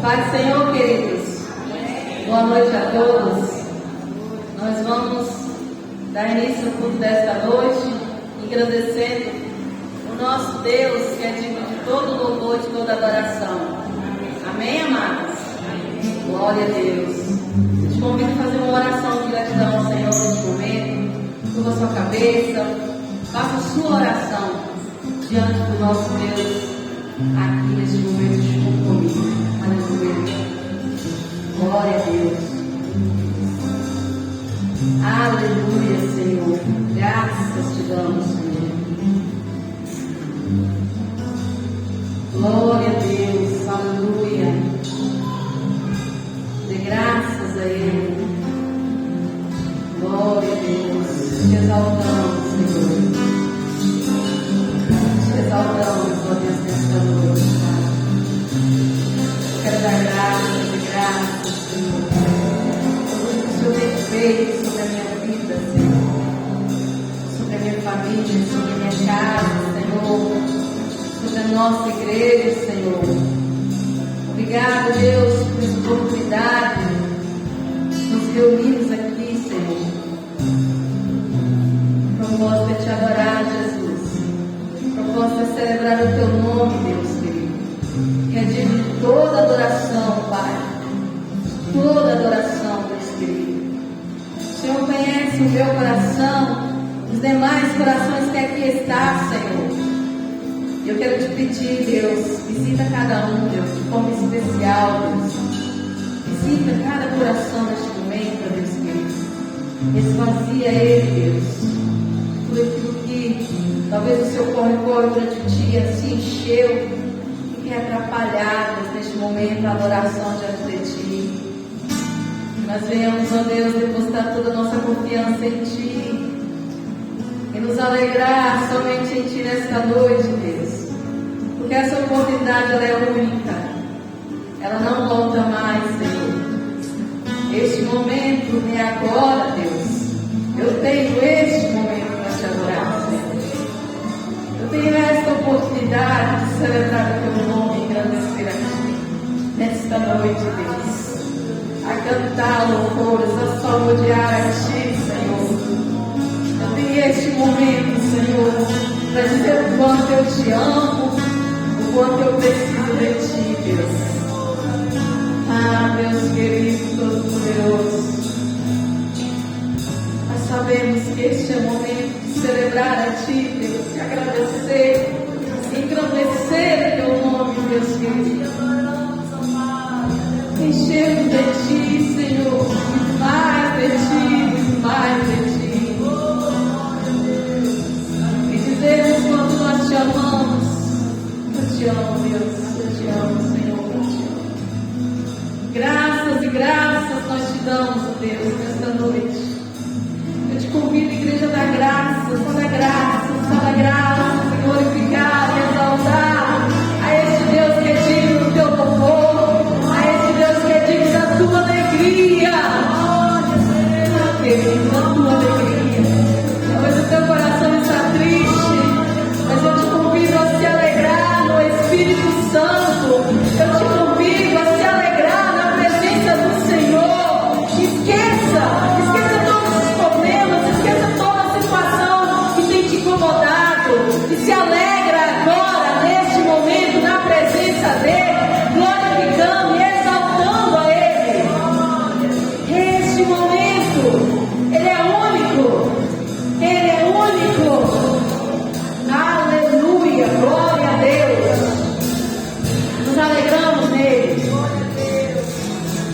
Pai, Senhor, queridos, boa noite a todos. Nós vamos dar início ao culto desta noite, agradecendo o nosso Deus, que é digno de todo louvor, de toda adoração. Amém, amados? Glória a Deus. Eu te convido a fazer uma oração de gratidão ao Senhor neste momento. Curva sua cabeça, faça a sua oração diante do nosso Deus, aqui neste momento de compromisso. Aleluia. Glória a Deus. Aleluia, Senhor. Graças te damos, Senhor. Glória a Deus. Aleluia. Dê graças a Ele. Glória a Deus. Te exaltamos, Senhor. Te exaltamos, ó Deus, nesta noite. Quero dar graças e graças, Senhor. Tudo que o Senhor tem feito sobre a minha vida, Senhor. Sobre a minha família, sobre a minha casa, Senhor. Sobre a nossa igreja, Senhor. Obrigado, Deus, por essa oportunidade de nos reunirmos aqui, Senhor. O propósito é te adorar, Jesus. O propósito é celebrar o teu nome, Deus querido. Que é digno de toda adoração, Pai. Toda adoração, Deus querido. O Senhor conhece o meu coração, os demais corações que aqui está, Senhor. Eu quero te pedir, Deus, visita cada um, Deus, de forma especial, Deus. Visita cada coração neste momento, Deus querido. Esvazia ele, Deus. Tudo aquilo que talvez o seu corre-corre durante o dia se encheu e tem atrapalhado neste momento a adoração diante de ti. Nós venhamos, ó Deus, depositar toda a nossa confiança em ti e nos alegrar somente em ti nesta noite, Deus. Porque essa oportunidade ela é única, ela não volta mais, Senhor. Este momento é agora, Deus. Eu tenho este momento para te adorar, Senhor. Eu tenho esta oportunidade de celebrar o teu nome e engrandecer a ti nesta noite, Deus. A cantar louvores, a salmodiar a ti, Senhor. Eu tenho este momento, Senhor, para dizer o quanto eu te amo, o quanto eu preciso de ti, Deus. Ah, Deus querido, todo-poderoso. Nós sabemos que este é o momento de celebrar a ti, Deus, de agradecer, engrandecer o teu nome, Deus querido. Enchemos de ti, Senhor, mais de ti, mais de ti. E dizemos quando nós te amamos. Eu te amo, Deus, eu te amo, Senhor, eu te amo. Graças e graças nós te damos, Deus, nesta noite. Eu te convido, igreja da graça, só da graça, glorificar e exaltar a este Deus que é digno do teu louvor, a este Deus que é digno da tua alegria. Querido, da tua alegria. Talvez o teu coração está triste, mas eu te convido a se alegrar no Espírito Santo. Eu te convido a se alegrar na presença do Senhor. Esqueça todos os problemas, esqueça toda a situação que tem te incomodado e se alegra agora, neste momento, na presença dEle, glorificando e exaltando a Ele. Este momento, Ele é único. Ele é único. Aleluia, glória a Deus. Nos alegramos nele,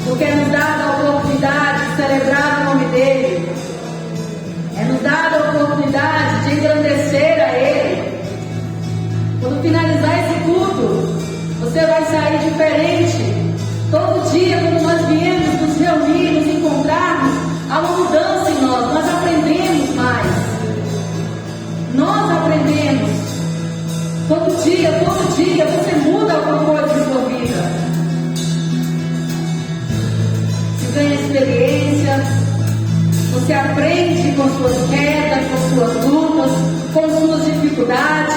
porque é nos dada a oportunidade de celebrar o nome dele, é nos dada a oportunidade de engrandecer a ele. Quando finalizar esse culto, você vai sair diferente. Todo dia, quando nós viemos nos reunir, nos encontrarmos, há uma mudança em nós, nós aprendemos mais. Nós aprendemos. Todo dia você muda alguma coisa em sua vida. Você ganha experiência, você aprende com suas quedas, com suas lutas, com suas dificuldades.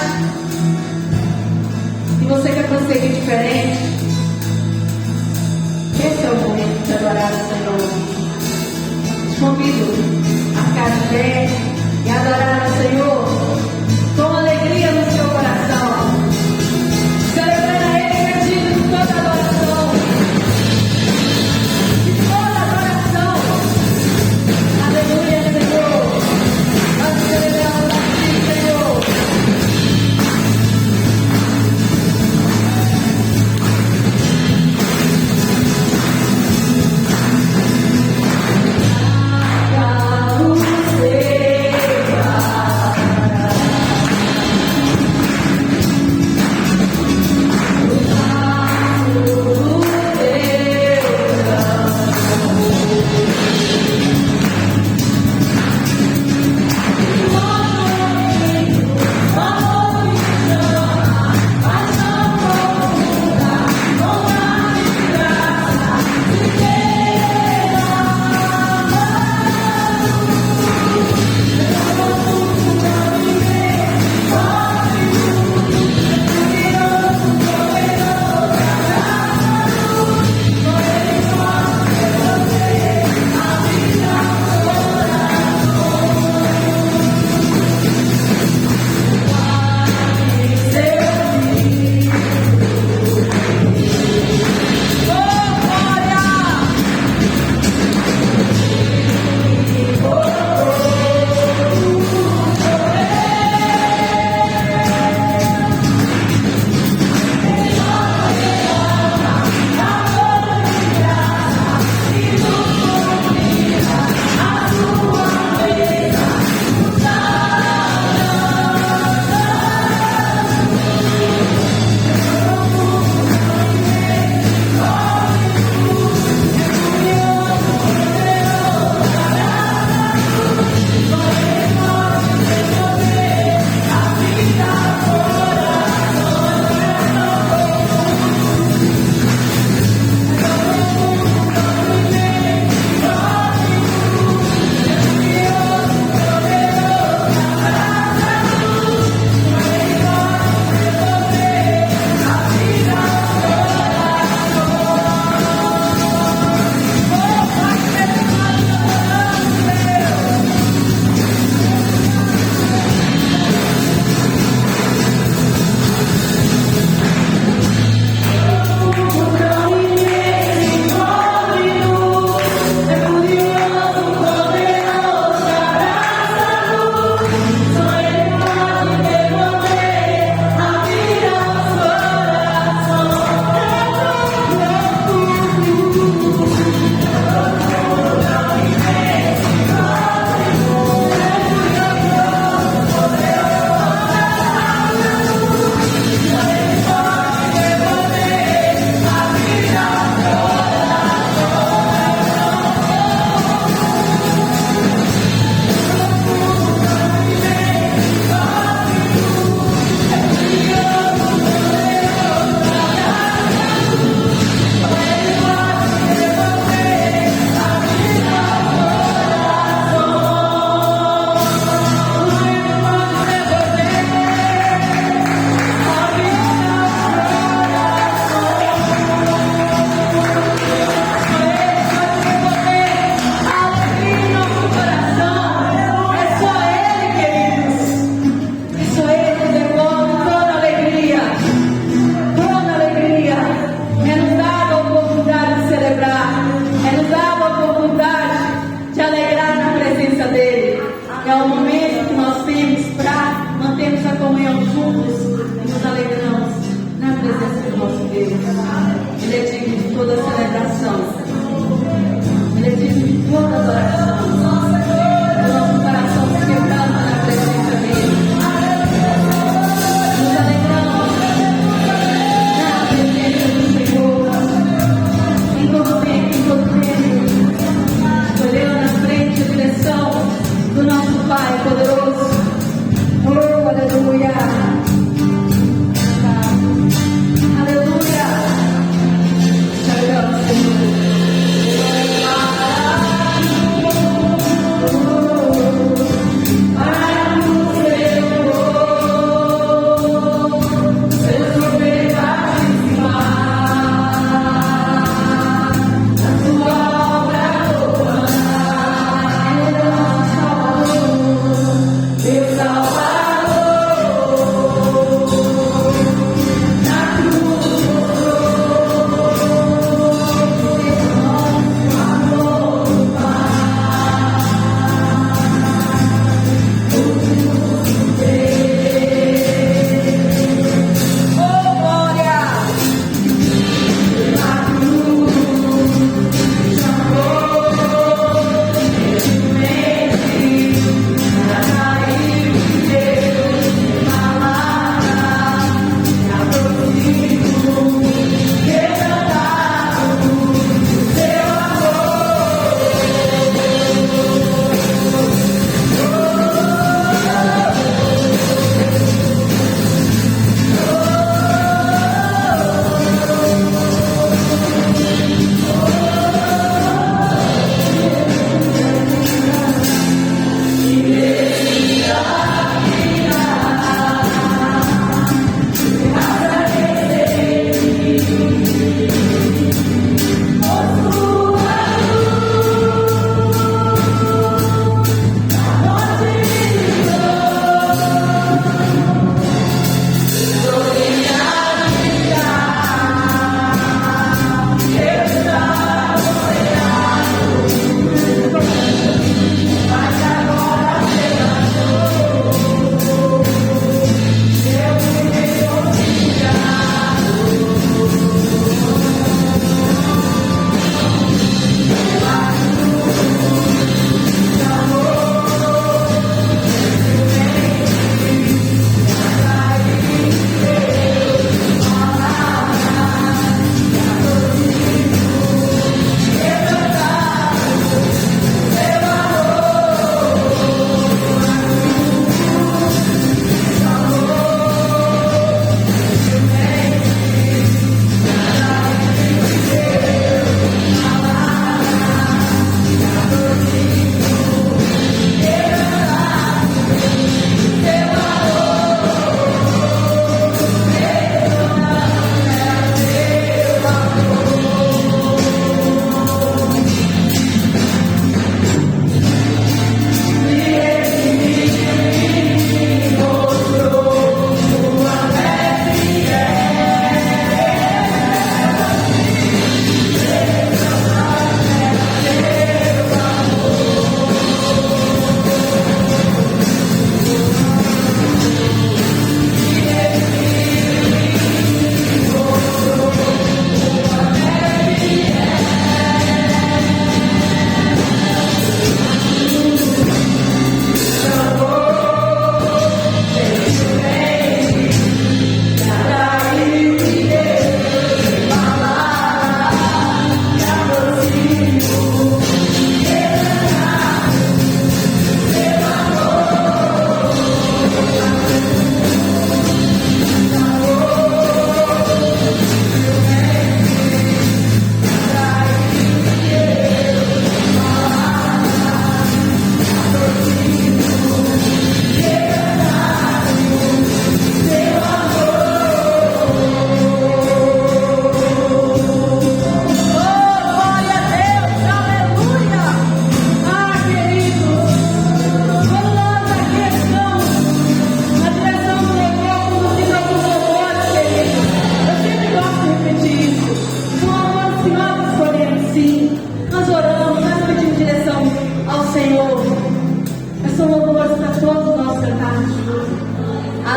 E você quer prosseguir diferente.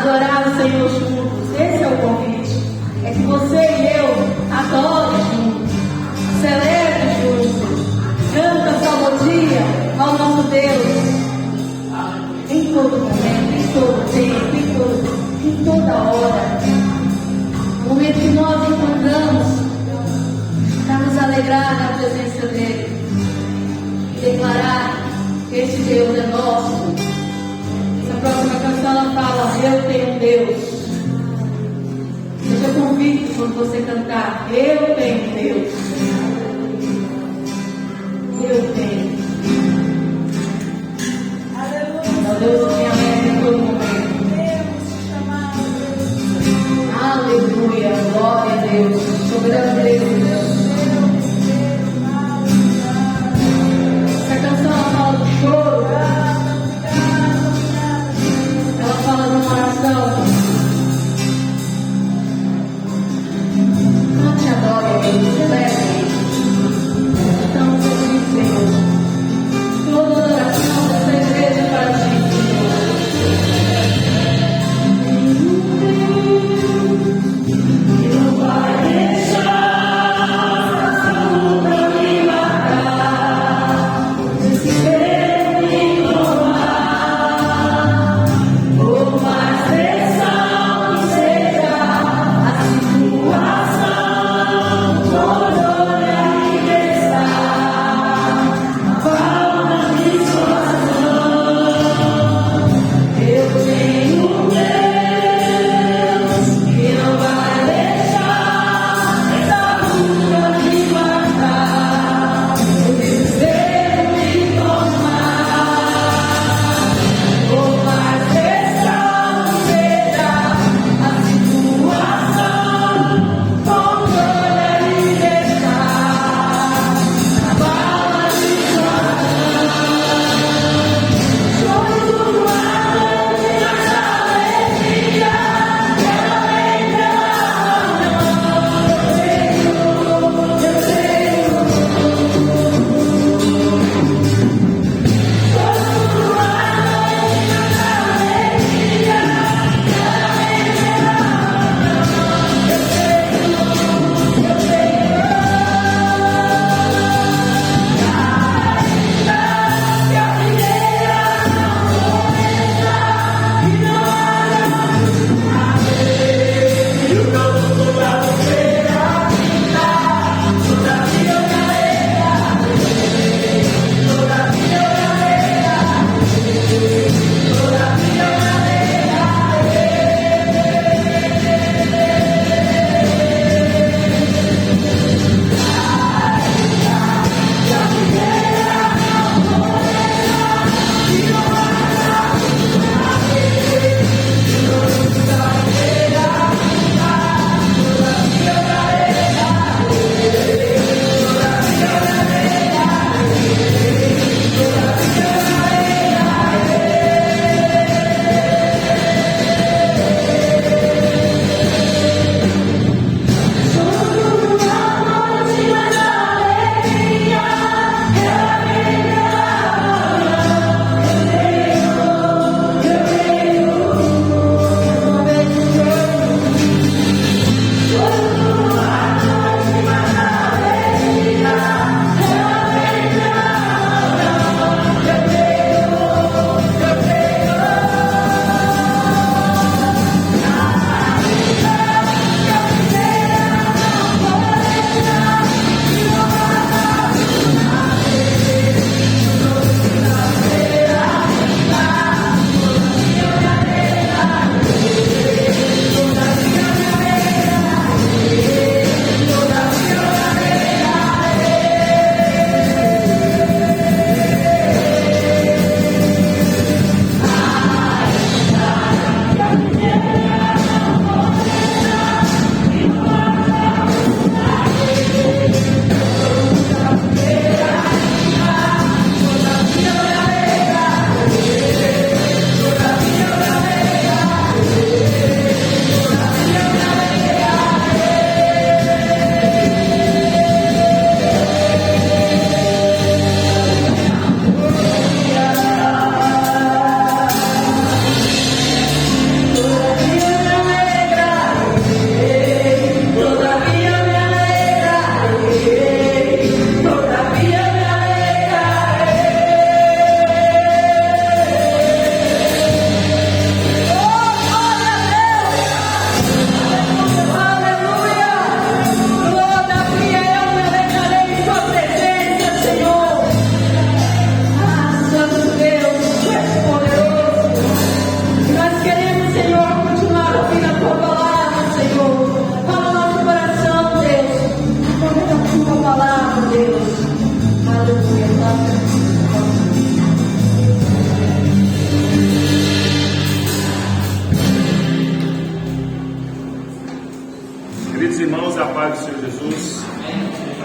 adorar o Senhor juntos. Esse é o convite. É que você e eu adorem juntos, celebrem juntos, canta salmodia ao nosso Deus. Em todo momento, em todo tempo, em toda hora. No momento que nós encontramos para nos alegrar na presença dEle e declarar que este Deus é nosso. Essa próxima canção ela fala: eu tenho um Deus. Seja convicto quando você cantar: eu tenho um Deus. Eu tenho. Aleluia. Deus me alegre em todo momento. Aleluia. Glória a Deus. Soberano Deus. Essa canção ela fala do choro. Ela fala de uma oração. Cante a glória.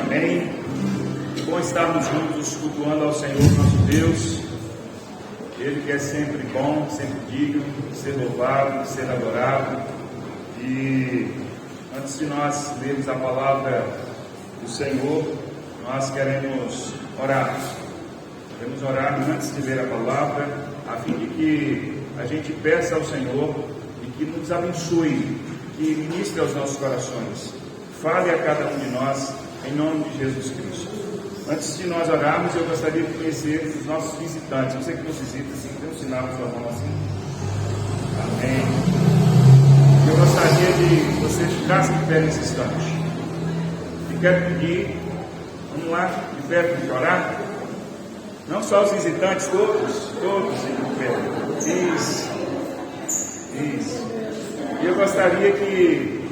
Amém. É bom estarmos juntos cultuando ao Senhor nosso Deus. Ele que é sempre bom, sempre digno de ser louvado, de ser adorado. E antes de nós lermos a palavra do Senhor, nós queremos orar. Queremos orar antes de ler a palavra, a fim de que a gente peça ao Senhor e que nos abençoe, que ministre aos nossos corações. Fale a cada um de nós, em nome de Jesus Cristo. Antes de nós orarmos, eu gostaria de conhecer os nossos visitantes. Você que nos visita, assim, tem um sinal na sua mão assim. Amém. Eu gostaria de você ficasse de pé nesse instante. E quero pedir, vamos lá, de pé para orar. Não só os visitantes, todos em pé. Isso. E eu gostaria que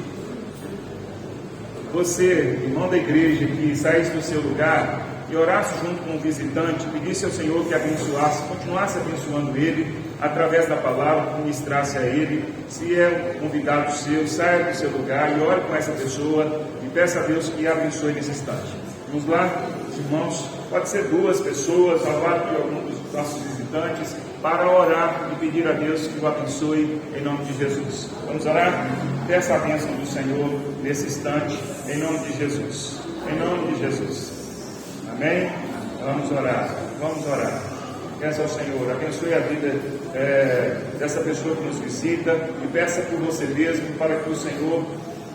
você, irmão da igreja, que saísse do seu lugar e orasse junto com o visitante, pedisse ao Senhor que abençoasse, continuasse abençoando ele através da palavra, que ministrasse a ele. Se é um convidado seu, saia do seu lugar e ore com essa pessoa e peça a Deus que abençoe nesse instante. Vamos lá, irmãos, pode ser 2 pessoas, ao lado de algum dos nossos visitantes, para orar e pedir a Deus que o abençoe em nome de Jesus. Vamos orar? Peça a bênção do Senhor nesse instante, em nome de Jesus. Em nome de Jesus. Amém? Vamos orar. Peça ao Senhor, abençoe a vida dessa pessoa que nos visita e peça por você mesmo para que o Senhor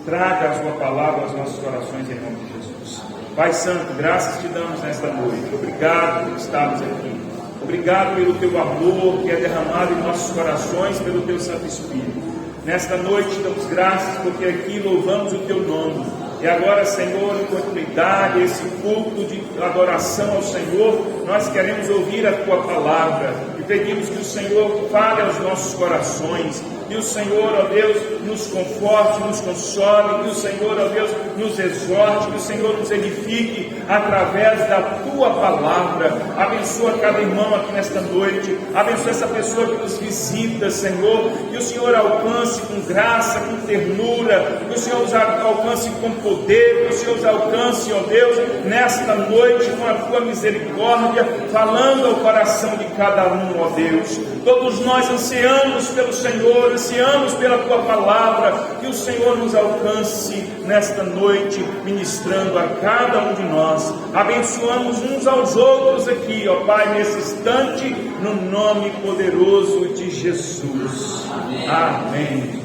traga a sua palavra aos nossos corações em nome de Jesus. Pai Santo, graças te damos nesta noite. Obrigado por estarmos aqui. Obrigado pelo teu amor que é derramado em nossos corações pelo teu Santo Espírito. Nesta noite damos graças porque aqui louvamos o teu nome. E agora, Senhor, em continuidade, esse culto de adoração ao Senhor, nós queremos ouvir a tua palavra e pedimos que o Senhor fale aos nossos corações. Que o Senhor, ó Deus, nos conforte, nos console, que o Senhor, ó Deus, nos exorte, que o Senhor nos edifique através da tua palavra. Abençoa cada irmão aqui nesta noite, abençoa essa pessoa que nos visita, Senhor, que o Senhor alcance com graça, com ternura, que o Senhor os alcance com poder, que o Senhor os alcance, ó Deus, nesta noite com a tua misericórdia, falando ao coração de cada um, ó Deus. Todos nós ansiamos pelo Senhor, ansiamos pela tua palavra, que o Senhor nos alcance nesta noite, ministrando a cada um de nós. Abençoamos uns aos outros aqui, ó Pai, nesse instante, no nome poderoso de Jesus. Amém.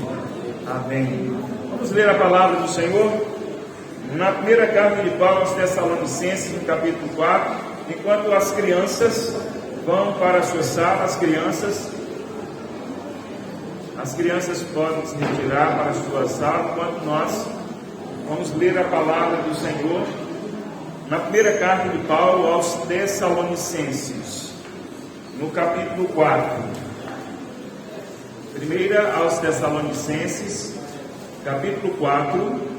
Amém. Vamos ler a palavra do Senhor na primeira carta de Paulo aos Tessalonicenses, no capítulo 4. Enquanto as crianças vão para a sua sala, as crianças podem se retirar para a sua sala, enquanto nós vamos ler a palavra do Senhor na primeira carta de Paulo aos Tessalonicenses, no capítulo 4. Primeira aos Tessalonicenses, capítulo 4.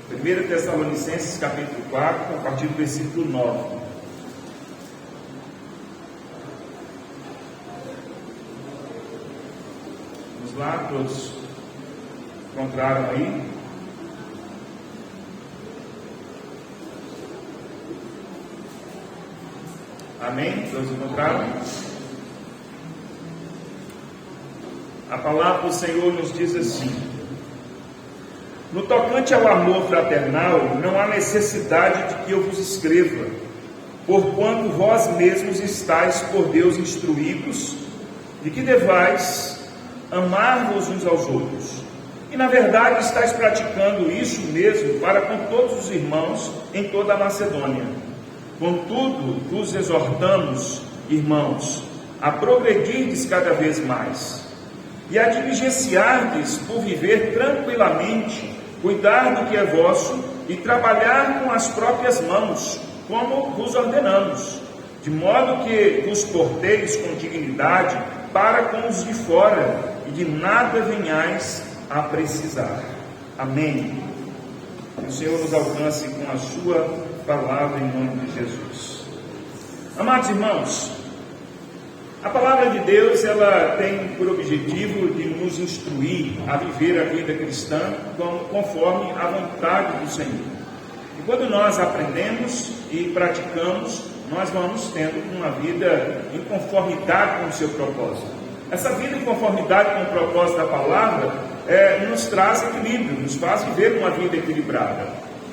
Primeira Tessalonicenses, capítulo 4, a partir do versículo 9. Vamos lá, todos encontraram aí? Amém? Todos encontraram? A palavra do Senhor nos diz assim: no tocante ao amor fraternal, não há necessidade de que eu vos escreva, porquanto vós mesmos estáis por Deus instruídos, de que devais amar-vos uns aos outros. E na verdade estáis praticando isso mesmo para com todos os irmãos em toda a Macedônia. Contudo, vos exortamos, irmãos, a progredirdes cada vez mais, e a diligenciardes por viver tranquilamente, cuidar do que é vosso e trabalhar com as próprias mãos, como vos ordenamos, de modo que vos porteis com dignidade para com os de fora, e de nada venhais a precisar. Amém. Que o Senhor nos alcance com a sua palavra em nome de Jesus. Amados irmãos, A palavra de Deus, ela tem por objetivo de nos instruir a viver a vida cristã conforme a vontade do Senhor. E quando nós aprendemos e praticamos, nós vamos tendo uma vida em conformidade com o seu propósito. Essa vida em conformidade com o propósito da palavra nos traz equilíbrio, nos faz viver uma vida equilibrada.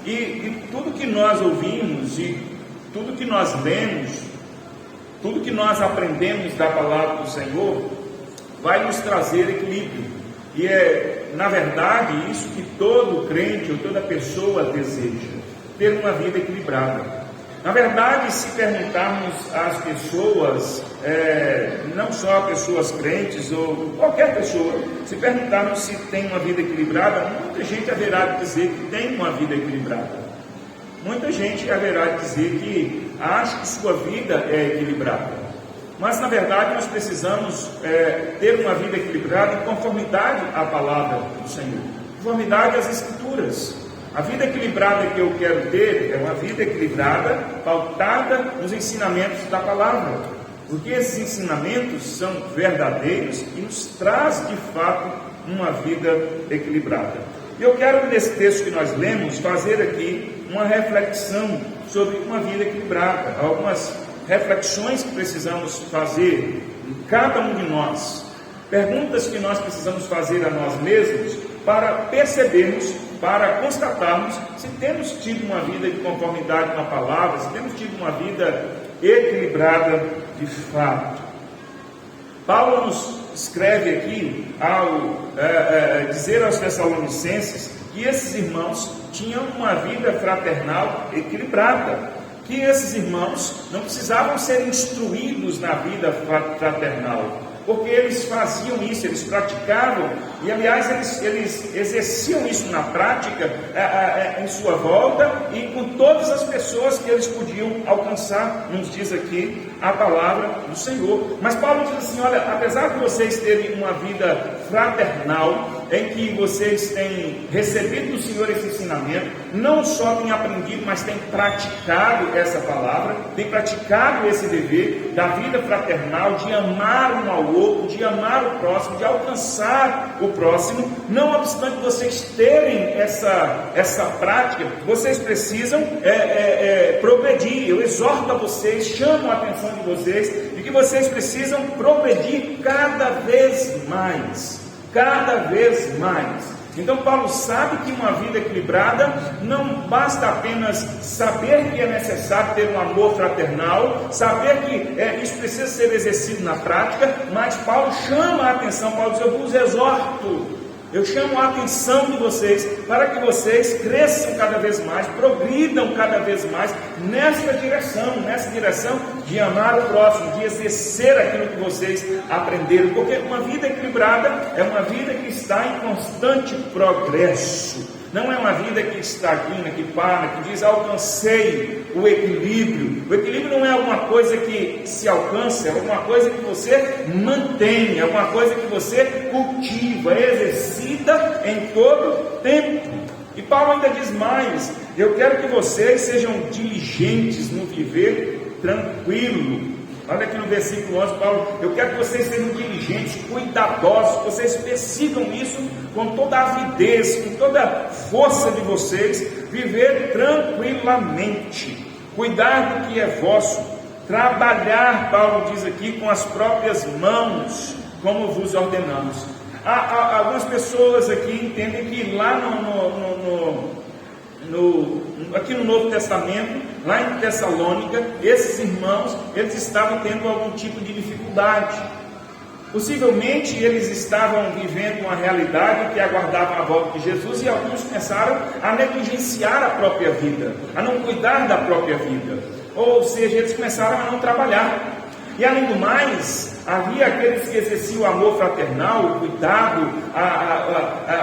E tudo que nós ouvimos e tudo que nós lemos, tudo que nós aprendemos da palavra do Senhor vai nos trazer equilíbrio. E é, na verdade, isso que todo crente ou toda pessoa deseja, ter uma vida equilibrada. Na verdade, se perguntarmos às pessoas, não só pessoas crentes ou qualquer pessoa, se perguntarmos se tem uma vida equilibrada, muita gente haverá de dizer que tem uma vida equilibrada. Muita gente haverá de dizer que acha que sua vida é equilibrada. Mas, na verdade, nós precisamos ter uma vida equilibrada em conformidade à palavra do Senhor, conformidade às Escrituras. A vida equilibrada que eu quero ter é uma vida equilibrada, pautada nos ensinamentos da palavra, porque esses ensinamentos são verdadeiros e nos traz, de fato, uma vida equilibrada. E eu quero, nesse texto que nós lemos, fazer aqui uma reflexão sobre uma vida equilibrada, algumas reflexões que precisamos fazer em cada um de nós, perguntas que nós precisamos fazer a nós mesmos para percebermos, para constatarmos se temos tido uma vida de conformidade com a palavra, se temos tido uma vida equilibrada de fato. Paulo nos escreve aqui ao dizer aos Tessalonicenses que esses irmãos tinham uma vida fraternal equilibrada, que esses irmãos não precisavam ser instruídos na vida fraternal, porque eles faziam isso, eles praticavam, e aliás eles exerciam isso na prática, em sua volta e com todas as pessoas que eles podiam alcançar, nos diz aqui a palavra do Senhor. Mas Paulo diz assim: olha, apesar de vocês terem uma vida fraternal, em que vocês têm recebido do Senhor esse ensinamento, não só têm aprendido, mas têm praticado essa palavra, têm praticado esse dever da vida fraternal, de amar um ao outro, de amar o próximo, de alcançar o próximo. Não obstante vocês terem essa prática, vocês precisam progredir. Eu exorto a vocês, chamo a atenção de vocês, de que vocês precisam progredir cada vez mais. Cada vez mais. Então Paulo sabe que uma vida equilibrada não basta apenas saber que é necessário ter um amor fraternal, saber que isso precisa ser exercido na prática, mas Paulo chama a atenção, Paulo diz: eu vos exorto, eu chamo a atenção de vocês para que vocês cresçam cada vez mais, progridam cada vez mais nessa direção de amar o próximo, de exercer aquilo que vocês aprenderam, porque uma vida equilibrada é uma vida que está em constante progresso. Não é uma vida que estagna, que para, que diz: alcancei o equilíbrio. O equilíbrio não é alguma coisa que se alcança, é alguma coisa que você mantém, é alguma coisa que você cultiva, exercita em todo tempo. E Paulo ainda diz mais: eu quero que vocês sejam diligentes no viver tranquilo. Olha aqui no versículo 11, Paulo: eu quero que vocês sejam diligentes, cuidadosos, que vocês persigam isso com toda a avidez, com toda a força de vocês, viver tranquilamente, cuidar do que é vosso, trabalhar, Paulo diz aqui, com as próprias mãos, como vos ordenamos. Algumas pessoas aqui entendem que lá aqui no Novo Testamento, lá em Tessalônica, esses irmãos, eles estavam tendo algum tipo de dificuldade. Possivelmente eles estavam vivendo uma realidade que aguardavam a volta de Jesus, e alguns começaram a negligenciar a própria vida, a não cuidar da própria vida, ou seja, eles começaram a não trabalhar. E além do mais, havia aqueles que exerciam o amor fraternal, o cuidado,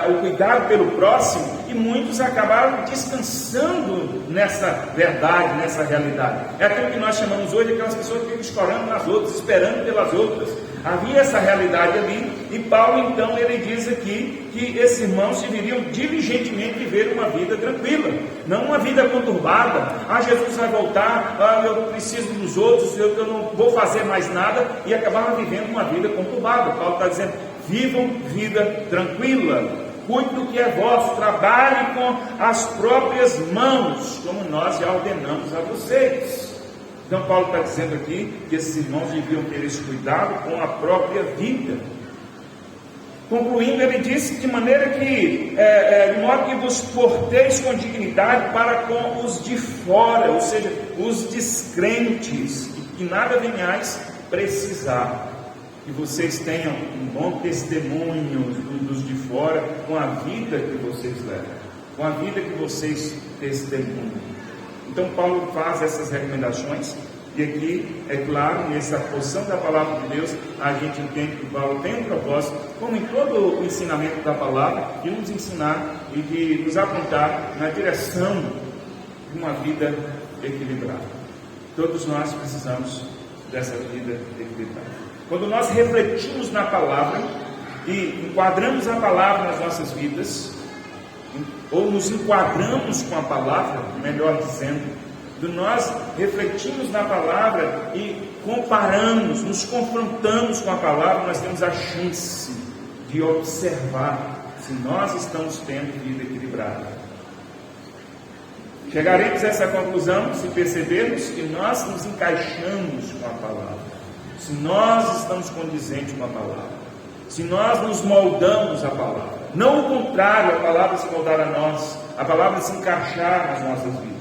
o cuidado pelo próximo, e que muitos acabaram descansando nessa verdade, nessa realidade. É aquilo que nós chamamos hoje de aquelas pessoas que ficam escorando nas outras, esperando pelas outras. Havia essa realidade ali, e Paulo então ele diz aqui que esses irmãos deveriam diligentemente viver uma vida tranquila, não uma vida conturbada. Jesus vai voltar, eu preciso dos outros, eu não vou fazer mais nada, e acabaram vivendo uma vida conturbada. Paulo está dizendo: vivam vida tranquila, cuide do que é vosso, trabalhe com as próprias mãos, como nós já ordenamos a vocês. Então Paulo está dizendo aqui que esses irmãos deviam ter esse cuidado com a própria vida. Concluindo, ele disse: de maneira que, de modo que vos porteis com dignidade para com os de fora, ou seja, os descrentes, e que nada venhais precisar. Que vocês tenham um bom testemunho dos de fora com a vida que vocês levam, com a vida que vocês testemunham. Então Paulo faz essas recomendações, e aqui, é claro, nessa porção da palavra de Deus, a gente entende que Paulo tem um propósito, como em todo o ensinamento da palavra, de nos ensinar e de nos apontar na direção de uma vida equilibrada. Todos nós precisamos dessa vida equilibrada. Quando nós refletimos na palavra e enquadramos a palavra nas nossas vidas, ou nos enquadramos com a palavra, melhor dizendo, nós refletimos na palavra e comparamos, nos confrontamos com a palavra, nós temos a chance de observar se nós estamos tendo vida equilibrada. Chegaremos a essa conclusão se percebermos que nós nos encaixamos com a palavra, se nós estamos condizentes com a palavra, se nós nos moldamos à palavra. Não o contrário, a palavra se moldar a nós, a palavra se encaixar nas nossas vidas.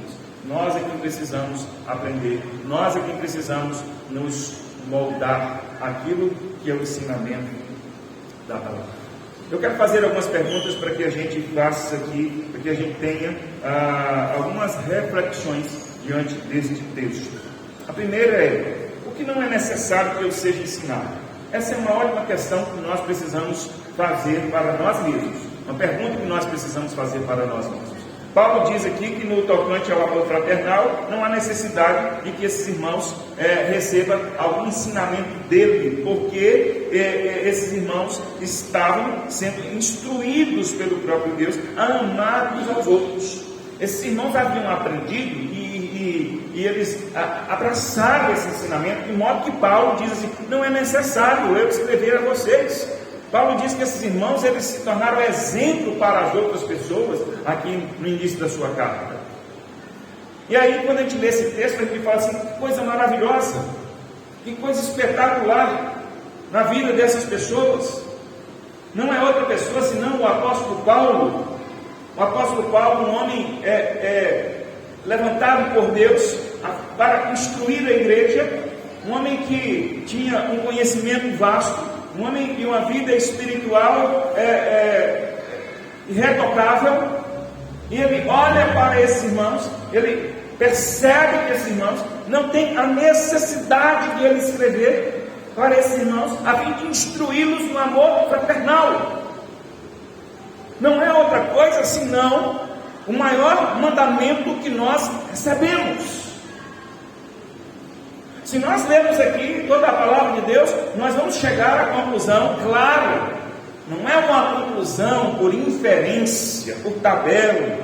Nós é quem precisamos aprender, nós é quem precisamos nos moldar aquilo que é o ensinamento da palavra. Eu quero fazer algumas perguntas para que a gente faça aqui, para que a gente tenha algumas reflexões diante deste texto. A primeira é: o que não é necessário que eu seja ensinado? Essa é uma ótima questão que nós precisamos fazer para nós mesmos, uma pergunta que nós precisamos fazer para nós mesmos. Paulo diz aqui que no tocante ao amor fraternal, não há necessidade de que esses irmãos recebam algum ensinamento dele, porque esses irmãos estavam sendo instruídos pelo próprio Deus a amar uns aos outros. Esses irmãos haviam aprendido e eles abraçaram esse ensinamento, de modo que Paulo diz assim: não é necessário eu escrever a vocês. Paulo diz que esses irmãos, eles se tornaram exemplo para as outras pessoas, aqui no início da sua carta. E aí, quando a gente lê esse texto, a gente fala assim: que coisa maravilhosa, que coisa espetacular na vida dessas pessoas. Não é outra pessoa senão o apóstolo Paulo. O apóstolo Paulo, um homem levantado por Deus para instruir a igreja, um homem que tinha um conhecimento vasto, um homem de uma vida espiritual irretocável, e ele olha para esses irmãos, ele percebe que esses irmãos não têm a necessidade de ele escrever para esses irmãos, a fim de instruí-los no amor fraternal. Não é outra coisa senão o maior mandamento que nós recebemos. Se nós lermos aqui toda a palavra de Deus, nós vamos chegar à conclusão, claro, não é uma conclusão por inferência, por tabela,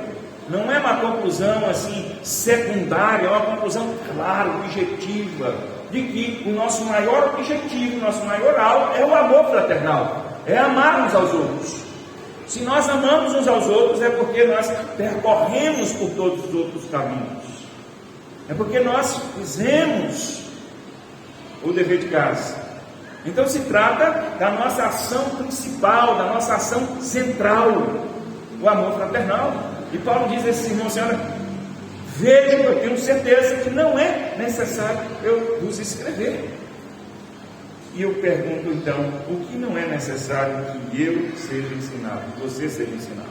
não é uma conclusão assim secundária, é uma conclusão clara, objetiva, de que o nosso maior objetivo, o nosso maior alvo é o amor fraternal, é amar uns aos outros. Se nós amamos uns aos outros, é porque nós percorremos por todos os outros caminhos, é porque nós fizemos o dever de casa. Então se trata da nossa ação principal, da nossa ação central, o amor fraternal. E Paulo diz a esse irmão: senhora, vejam, eu tenho certeza que não é necessário eu vos escrever. E eu pergunto então: o que não é necessário que eu seja ensinado, que você seja ensinado?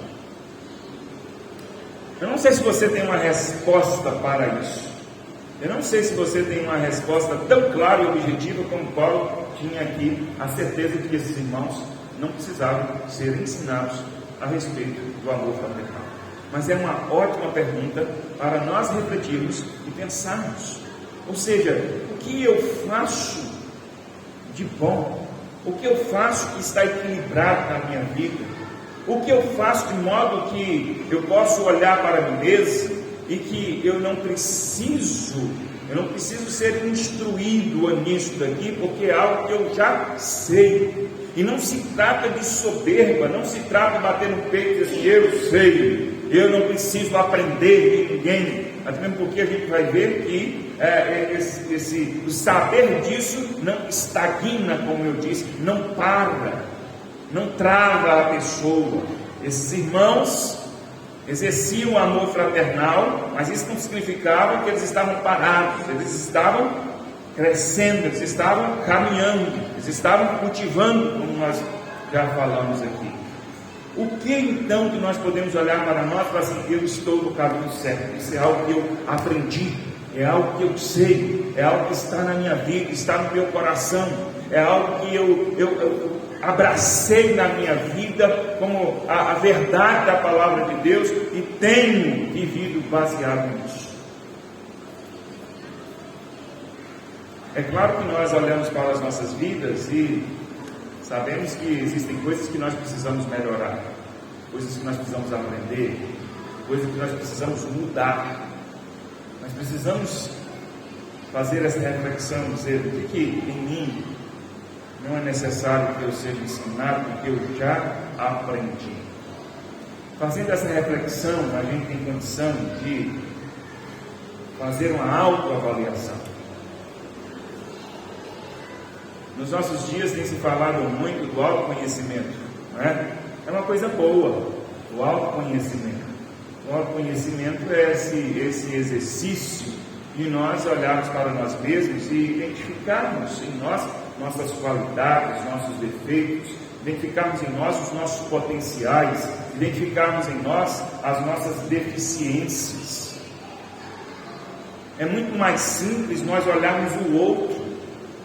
Eu não sei se você tem uma resposta para isso. Eu não sei se você tem uma resposta tão clara e objetiva como Paulo tinha aqui, a certeza de que esses irmãos não precisavam ser ensinados a respeito do amor fraternal. mas é uma ótima pergunta para nós refletirmos e pensarmos. Ou seja, o que eu faço de bom? O que eu faço que está equilibrado na minha vida? O que eu faço de modo que eu posso olhar para mim mesmo e que eu não preciso ser instruído nisso daqui, porque é algo que eu já sei. E não se trata de soberba, não se trata de bater no peito e dizer assim, eu sei, eu não preciso aprender de ninguém. Até mesmo porque a gente vai ver que o saber disso não estagna, como eu disse, não para, não trava a pessoa. Esses irmãos exerciam o amor fraternal, mas isso não significava que eles estavam parados, eles estavam crescendo, eles estavam caminhando, eles estavam cultivando, como nós já falamos aqui. O que então que nós podemos olhar para nós e falar assim, eu estou no caminho certo? Isso é algo que eu aprendi, é algo que eu sei, é algo que está na minha vida, está no meu coração, é algo que eu abracei na minha vida como a verdade da palavra de Deus e tenho vivido baseado nisso. É claro que nós olhamos para as nossas vidas e sabemos que existem coisas que nós precisamos melhorar, coisas que nós precisamos aprender, coisas que nós precisamos mudar. Nós precisamos fazer essa reflexão, dizer o que em mim não é necessário que eu seja ensinado, porque eu já aprendi. Fazendo essa reflexão, a gente tem condição de fazer uma autoavaliação. Nos nossos dias tem se falado muito do autoconhecimento, não é? É uma coisa boa, o autoconhecimento. O autoconhecimento é esse exercício de nós olharmos para nós mesmos e identificarmos em nós nossas qualidades, nossos defeitos, identificarmos em nós os nossos potenciais, identificarmos em nós as nossas deficiências. É muito mais simples nós olharmos o outro.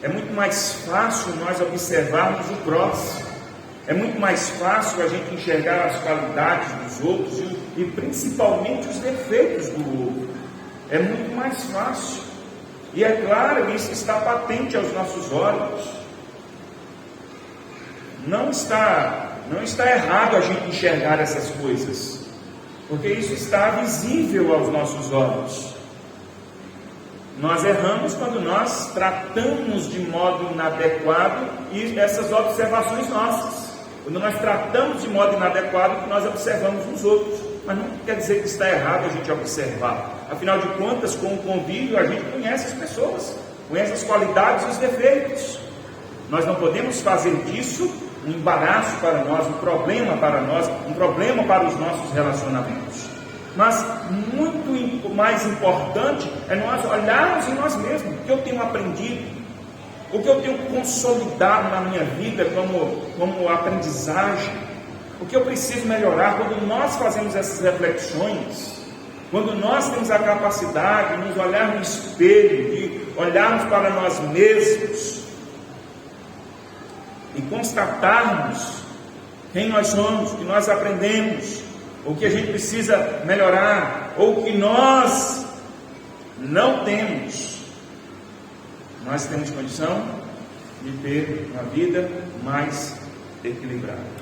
É muito mais fácil nós observarmos o próximo. É muito mais fácil a gente enxergar as qualidades dos outros e principalmente os defeitos do outro. É muito mais fácil. E é claro, isso está patente aos nossos olhos. Não está errado a gente enxergar essas coisas, porque isso está visível aos nossos olhos. Nós erramos quando nós tratamos de modo inadequado e essas observações nossas. Quando nós tratamos de modo inadequado que nós observamos nos outros. Mas não quer dizer que está errado a gente observar. Afinal de contas, com o convívio, a gente conhece as pessoas, conhece as qualidades e os defeitos. Nós não podemos fazer disso um embaraço para nós, um problema para nós, um problema para os nossos relacionamentos. Mas muito mais importante é nós olharmos em nós mesmos, o que eu tenho aprendido, o que eu tenho consolidado na minha vida como aprendizagem, o que eu preciso melhorar. Quando nós fazemos essas reflexões, quando nós temos a capacidade de nos olhar no espelho, de olharmos para nós mesmos e constatarmos quem nós somos, o que nós aprendemos, o que a gente precisa melhorar, ou o que nós não temos, nós temos condição de ter uma vida mais equilibrada.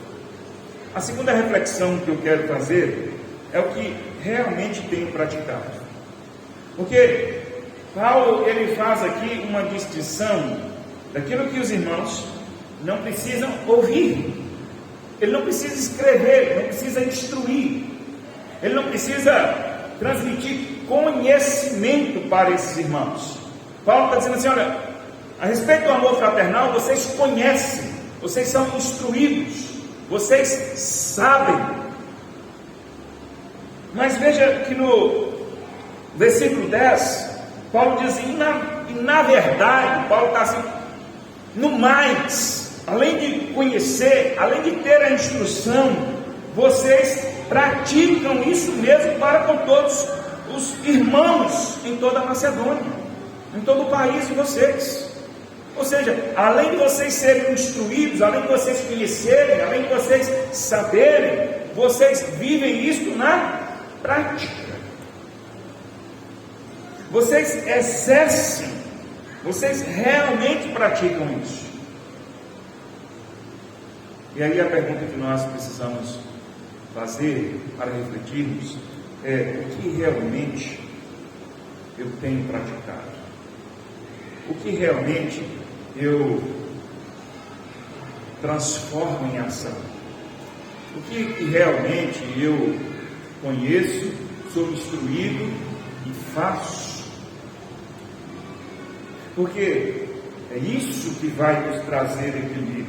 A segunda reflexão que eu quero fazer é o que realmente tenho praticado. Porque Paulo, ele faz aqui uma distinção daquilo que os irmãos não precisam ouvir. Ele não precisa escrever, ele não precisa instruir, ele não precisa transmitir conhecimento para esses irmãos. Paulo está dizendo assim, olha, a respeito do amor fraternal, vocês conhecem, vocês são instruídos, vocês sabem. Mas veja que no versículo 10, Paulo diz, e na verdade, Paulo está assim, no mais, além de conhecer, além de ter a instrução, vocês praticam isso mesmo para com todos os irmãos em toda a Macedônia, em todo o país de vocês. Ou seja, além de vocês serem instruídos, além de vocês conhecerem, além de vocês saberem, vocês vivem isso na prática. Vocês exercem, vocês realmente praticam isso. E aí a pergunta que nós precisamos fazer para refletirmos é: o que realmente eu tenho praticado? O que realmente eu transformo em ação? O que realmente eu conheço, sou instruído e faço? Porque é isso que vai nos trazer equilíbrio.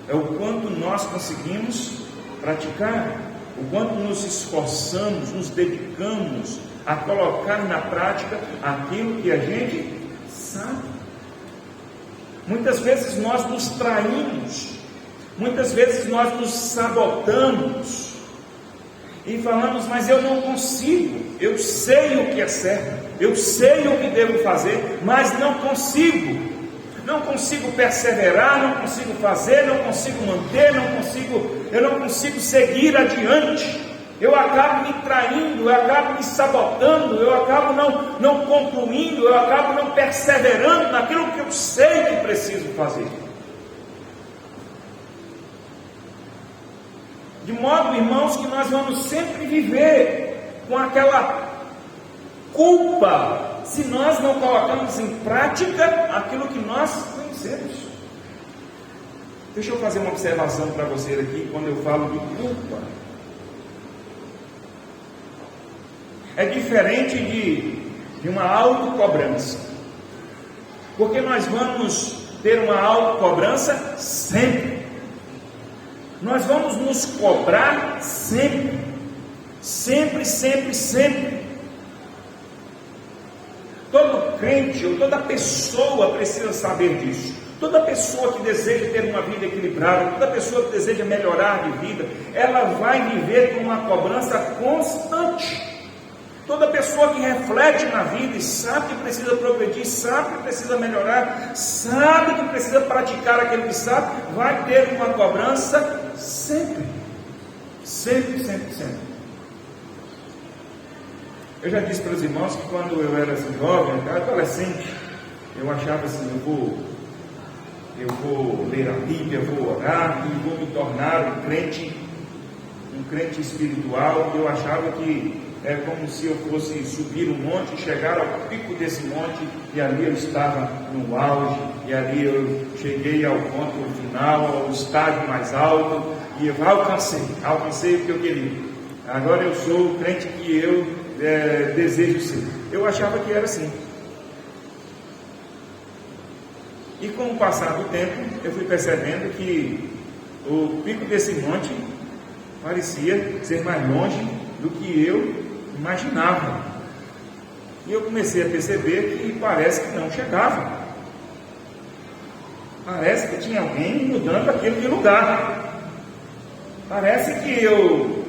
É o quanto nós conseguimos praticar, o quanto nos esforçamos, nos dedicamos a colocar na prática aquilo que a gente sabe. Muitas vezes nós nos traímos, muitas vezes nós nos sabotamos e falamos: mas eu não consigo, eu sei o que é certo, eu sei o que devo fazer, mas não consigo perseverar, não consigo fazer, não consigo manter, eu não consigo seguir adiante. Eu acabo me traindo, eu acabo me sabotando, eu acabo não concluindo, eu acabo não perseverando naquilo que eu sei que preciso fazer. De modo, irmãos, que nós vamos sempre viver com aquela culpa se nós não colocamos em prática aquilo que nós conhecemos. Deixa eu fazer uma observação para você aqui quando eu falo de culpa. É diferente de uma autocobrança, porque nós vamos ter uma autocobrança sempre. Nós vamos nos cobrar sempre. Todo crente ou toda pessoa precisa saber disso. Toda pessoa que deseja ter uma vida equilibrada, toda pessoa que deseja melhorar de vida, ela vai viver com uma cobrança constante. Toda pessoa que reflete na vida e sabe que precisa progredir, sabe que precisa melhorar, sabe que precisa praticar aquilo que sabe, vai ter uma cobrança sempre. Eu já disse para os irmãos que quando eu era assim, jovem, adolescente, eu achava assim: eu vou ler a Bíblia, eu vou orar e vou me tornar um crente espiritual. Eu achava que é como se eu fosse subir um monte, chegar ao pico desse monte, e ali eu estava no auge, e ali eu cheguei ao ponto final, ao estágio mais alto, e eu alcancei o que eu queria. Agora eu sou o crente que eu desejo ser. Eu achava que era assim. E com o passar do tempo, eu fui percebendo que o pico desse monte parecia ser mais longe do que eu imaginava. E eu comecei a perceber que parece que não chegava. Parece que tinha alguém mudando aquilo de lugar. Parece que eu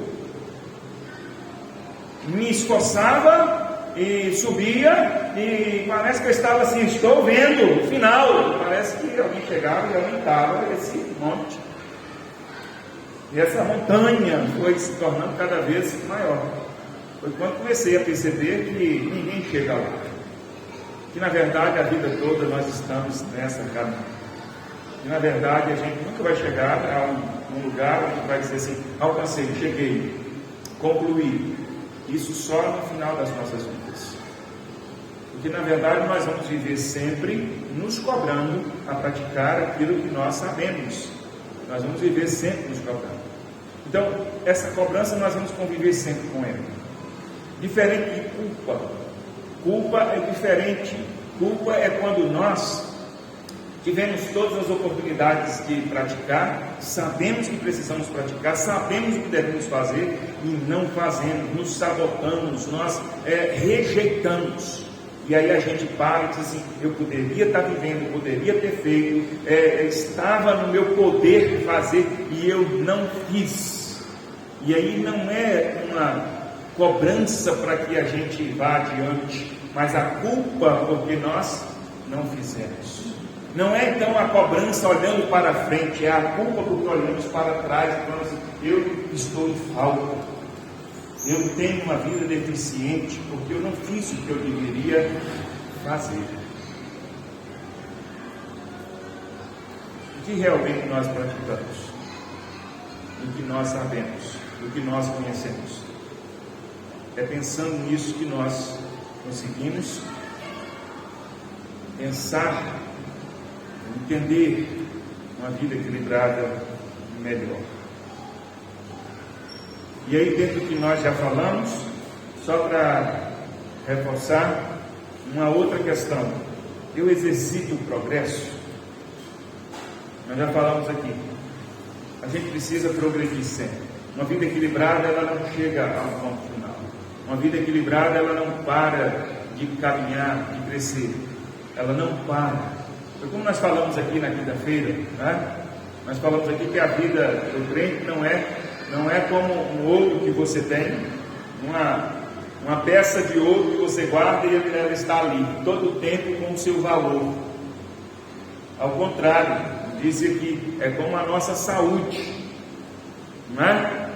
me esforçava e subia, e parece que eu estava assim: estou vendo o final. Parece que alguém chegava e aumentava esse monte. E essa montanha foi se tornando cada vez maior. Foi quando comecei a perceber que ninguém chega lá. Que na verdade a vida toda nós estamos nessa caminhada. E na verdade a gente nunca vai chegar a um lugar onde vai dizer assim: alcancei, cheguei, concluí. Isso só no final das nossas vidas. Porque na verdade nós vamos viver sempre nos cobrando a praticar aquilo que nós sabemos. Nós vamos viver sempre nos cobrando. Então, essa cobrança nós vamos conviver sempre com ela. Diferente de culpa. Culpa é diferente. Culpa é quando nós tivemos todas as oportunidades de praticar, sabemos que precisamos praticar, sabemos o que devemos fazer e não fazemos, nos sabotamos, nós rejeitamos. E aí a gente para e diz assim: eu poderia estar vivendo, eu poderia ter feito, estava no meu poder de fazer e eu não fiz. E aí não é uma cobrança para que a gente vá adiante, mas a culpa porque nós não fizemos. Não é então a cobrança olhando para frente, é a culpa porque olhamos para trás e falamos assim: eu estou em falta. Eu tenho uma vida deficiente porque eu não fiz o que eu deveria fazer. O que realmente nós praticamos? O que nós sabemos? O que nós conhecemos? É pensando nisso que nós conseguimos pensar, entender uma vida equilibrada melhor. E aí, dentro do que nós já falamos, só para reforçar, uma outra questão: eu exercito o progresso? Nós já falamos aqui, a gente precisa progredir sempre. Uma vida equilibrada, ela não chega ao ponto final. Uma vida equilibrada, ela não para de caminhar, de crescer. Ela não para. Então, como nós falamos aqui na quinta-feira, né? Nós falamos aqui que a vida do crente não é como um ouro que você tem, uma peça de ouro que você guarda e ela está ali, todo o tempo com o seu valor. Ao contrário, diz que é como a nossa saúde, não é?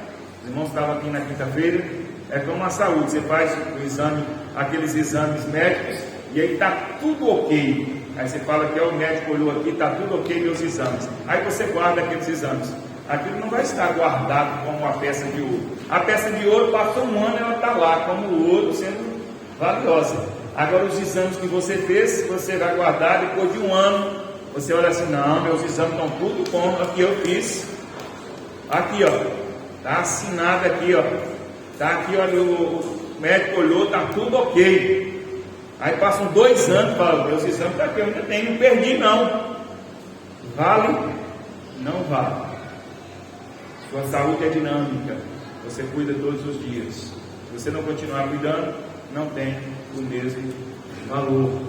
Os irmãos estavam aqui na quinta-feira, é como a saúde, você faz o exame, aqueles exames médicos, e aí está tudo ok. Aí você fala que o médico olhou aqui, está tudo ok meus exames. Aí você guarda aqueles exames. Aquilo não vai estar guardado como uma peça de ouro. A peça de ouro passou um ano, ela está lá como ouro, sendo valiosa. Agora os exames que você fez, você vai guardar depois de um ano. Você olha assim, não, meus exames estão tudo como aqui eu fiz. Aqui, ó, está assinado aqui, ó. Está aqui, olha, o médico olhou, está tudo ok. Aí passam 2 anos, fala, meus exames estão aqui, eu ainda tenho, não perdi não. Vale? Não vale. Sua saúde é dinâmica, você cuida todos os dias. Se você não continuar cuidando, não tem o mesmo valor.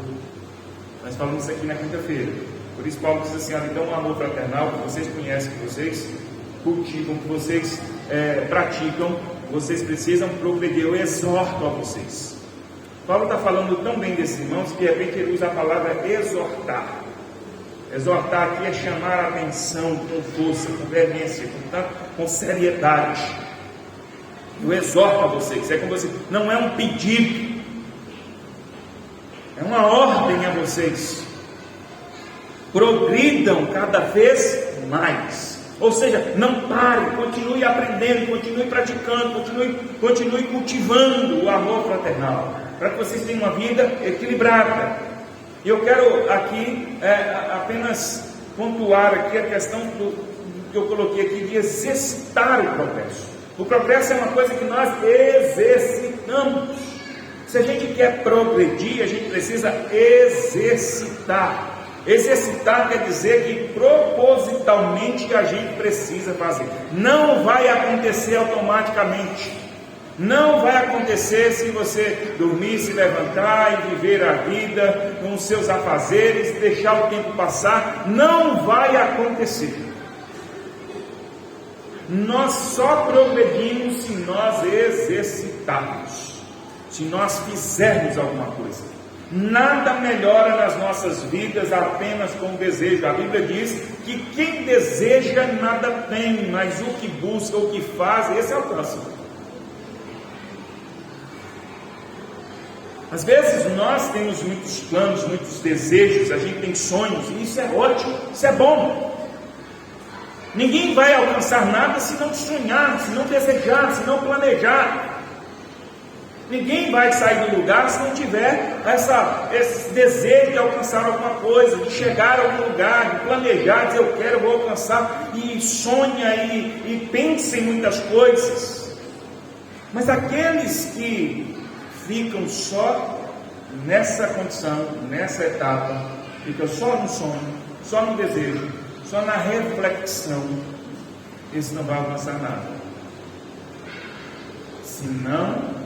Nós falamos isso aqui na quinta-feira. Por isso Paulo diz assim, então o amor fraternal que vocês conhecem, que vocês cultivam, que vocês praticam, vocês precisam progredir. Eu exorto a vocês. Paulo está falando tão bem desses irmãos que de repente ele usa a palavra exortar. Exortar aqui é chamar a atenção com força, com veemência, com seriedade. Eu exorto a vocês, é como você, não é um pedido, é uma ordem a vocês. Progridam cada vez mais. Ou seja, não pare, continue aprendendo, continue praticando, continue cultivando o amor fraternal, para que vocês tenham uma vida equilibrada. E eu quero aqui apenas pontuar aqui a questão que eu coloquei aqui de exercitar o progresso. O progresso é uma coisa que nós exercitamos. Se a gente quer progredir, a gente precisa exercitar. Exercitar quer dizer que propositalmente a gente precisa fazer. Não vai acontecer automaticamente. Não vai acontecer se você dormir, se levantar e viver a vida com os seus afazeres, deixar o tempo passar. Não vai acontecer. Nós só progredimos se nós exercitarmos, se nós fizermos alguma coisa. Nada melhora nas nossas vidas apenas com desejo. A Bíblia diz que quem deseja nada tem, mas o que busca, o que faz, esse alcança. Às vezes nós temos muitos planos, muitos desejos, a gente tem sonhos, e isso é ótimo, isso é bom. Ninguém vai alcançar nada se não sonhar, se não desejar, se não planejar. Ninguém vai sair do lugar se não tiver esse desejo de alcançar alguma coisa, de chegar a algum lugar, de planejar, dizer eu quero, eu vou alcançar, e sonha e pensa em muitas coisas. Mas aqueles que ficam só nessa condição, nessa etapa, ficam só no sonho, só no desejo, só na reflexão, esse não vai alcançar nada. Se não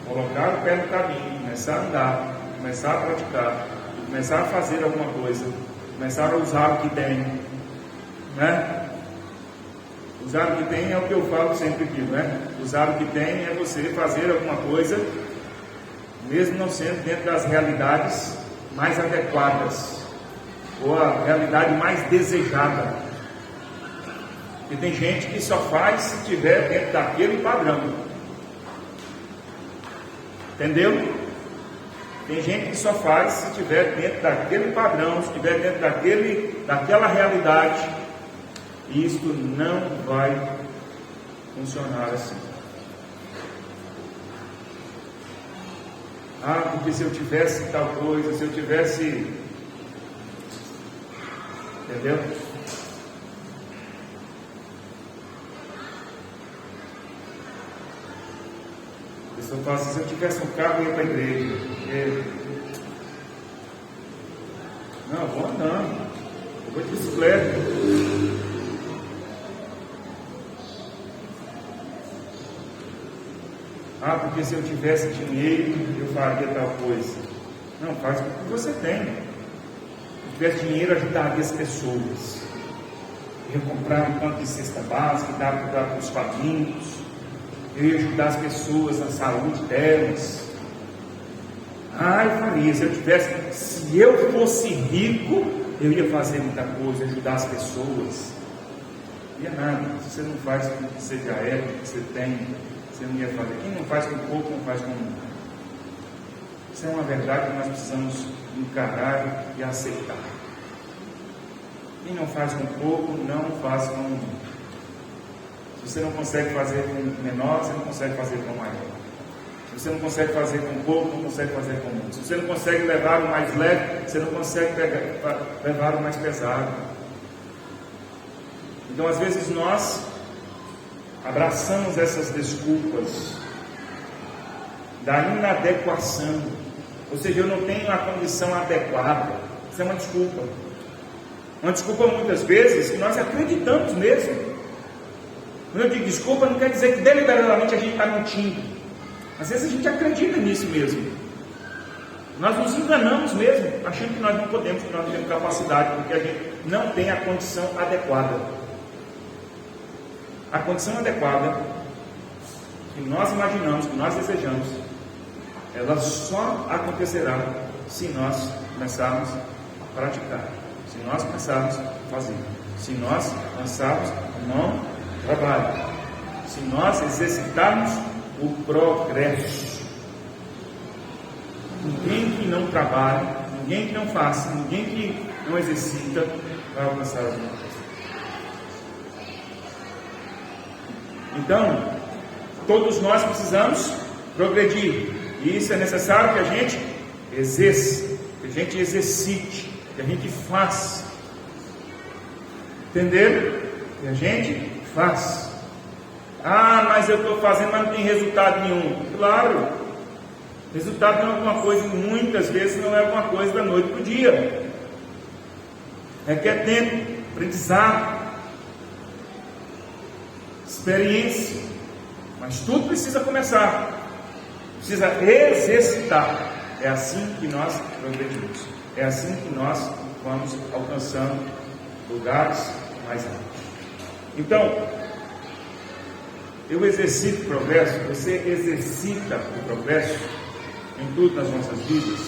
colocar o pé no caminho, começar a andar, começar a praticar, começar a fazer alguma coisa, começar a usar o que tem, né? Usar o que tem é o que eu falo sempre aqui, né? Usar o que tem é você fazer alguma coisa, mesmo não sendo dentro das realidades mais adequadas, ou a realidade mais desejada. Porque tem gente que só faz se estiver dentro daquele padrão. Entendeu? Tem gente que só faz se estiver dentro daquele padrão, se estiver dentro daquela realidade. E isto não vai funcionar assim. Ah, porque se eu tivesse tal coisa, se eu tivesse... Entendeu? A pessoa fala assim, se eu tivesse um carro, eu ia para a igreja. Não, eu vou andando. Eu vou de bicicleta. Ah, porque se eu tivesse dinheiro, eu faria tal coisa. Não, faz o que você tem. Se eu tivesse dinheiro, eu ajudaria as pessoas. Eu ia comprar um tanto de cesta básica, dar para os famintos. Eu ia ajudar as pessoas na saúde delas. Ah, eu faria. Se eu fosse rico, eu ia fazer muita coisa, ajudar as pessoas. Não ia nada. Se você não faz com o que você já é, com o que você tem, você não ia fazer. Quem não faz com pouco, não faz com muito. Isso é uma verdade que nós precisamos encarar e aceitar. Quem não faz com pouco, não faz com muito. Se você não consegue fazer com menor, você não consegue fazer com maior. Se você não consegue fazer com pouco, não consegue fazer com muito. Se você não consegue levar o mais leve, você não consegue levar o mais pesado. Então, às vezes, nós abraçamos essas desculpas da inadequação. Ou seja, eu não tenho a condição adequada. Isso é uma desculpa. Uma desculpa, muitas vezes, que nós acreditamos mesmo. Quando eu digo desculpa, não quer dizer que deliberadamente a gente está mentindo. Às vezes a gente acredita nisso mesmo. Nós nos enganamos mesmo, achando que nós não podemos, que nós não temos capacidade, porque a gente não tem a condição adequada. A condição adequada que nós imaginamos, que nós desejamos, ela só acontecerá se nós começarmos a praticar, se nós começarmos a fazer, se nós lançarmos a mão trabalho, se nós exercitarmos o progresso. Ninguém que não trabalha, ninguém que não faça, ninguém que não exercita vai alcançar as metas. Então, todos nós precisamos progredir, e isso é necessário que a gente exerça, que a gente exercite, que a gente faça. Entenderam? Que a gente faz. Ah, mas eu estou fazendo, mas não tem resultado nenhum. Claro, resultado não é alguma coisa, muitas vezes não é alguma coisa da noite para o dia. Requer tempo, aprendizado, experiência, mas tudo precisa começar, precisa exercitar. É assim que nós progredimos, é assim que nós vamos alcançando lugares mais altos. Então, eu exercito o progresso, você exercita o progresso em tudo nas nossas vidas.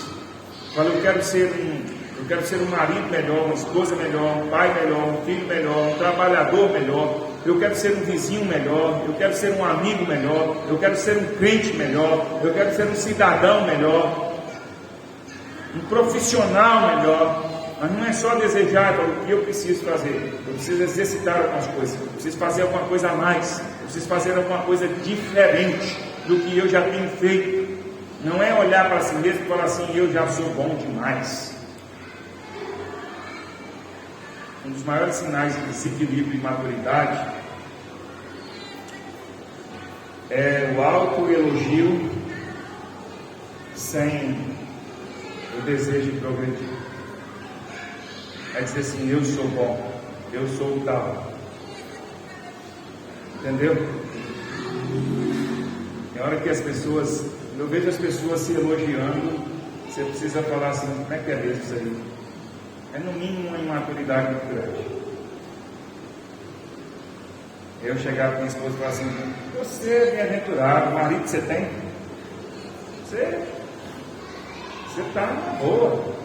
Fala, eu quero ser um marido melhor, uma esposa melhor, um pai melhor, um filho melhor, um trabalhador melhor. Eu quero ser um vizinho melhor, eu quero ser um amigo melhor, eu quero ser um crente melhor, eu quero ser um cidadão melhor, um profissional melhor. Mas não é só desejar o que eu preciso fazer, eu preciso exercitar algumas coisas, eu preciso fazer alguma coisa a mais, eu preciso fazer alguma coisa diferente do que eu já tenho feito. Não é olhar para si mesmo e falar assim, eu já sou bom demais. Um dos maiores sinais de desequilíbrio e maturidade é o autoelogio sem o desejo de progredir. É dizer assim, eu sou bom, eu sou o tal. Entendeu? Tem hora que as pessoas, eu vejo as pessoas se elogiando, você precisa falar assim, como é que é mesmo isso aí? É no mínimo uma imaturidade muito grande. Eu chegar com minha esposa e falar assim, você é bem-aventurado, o marido que você tem, você está na boa.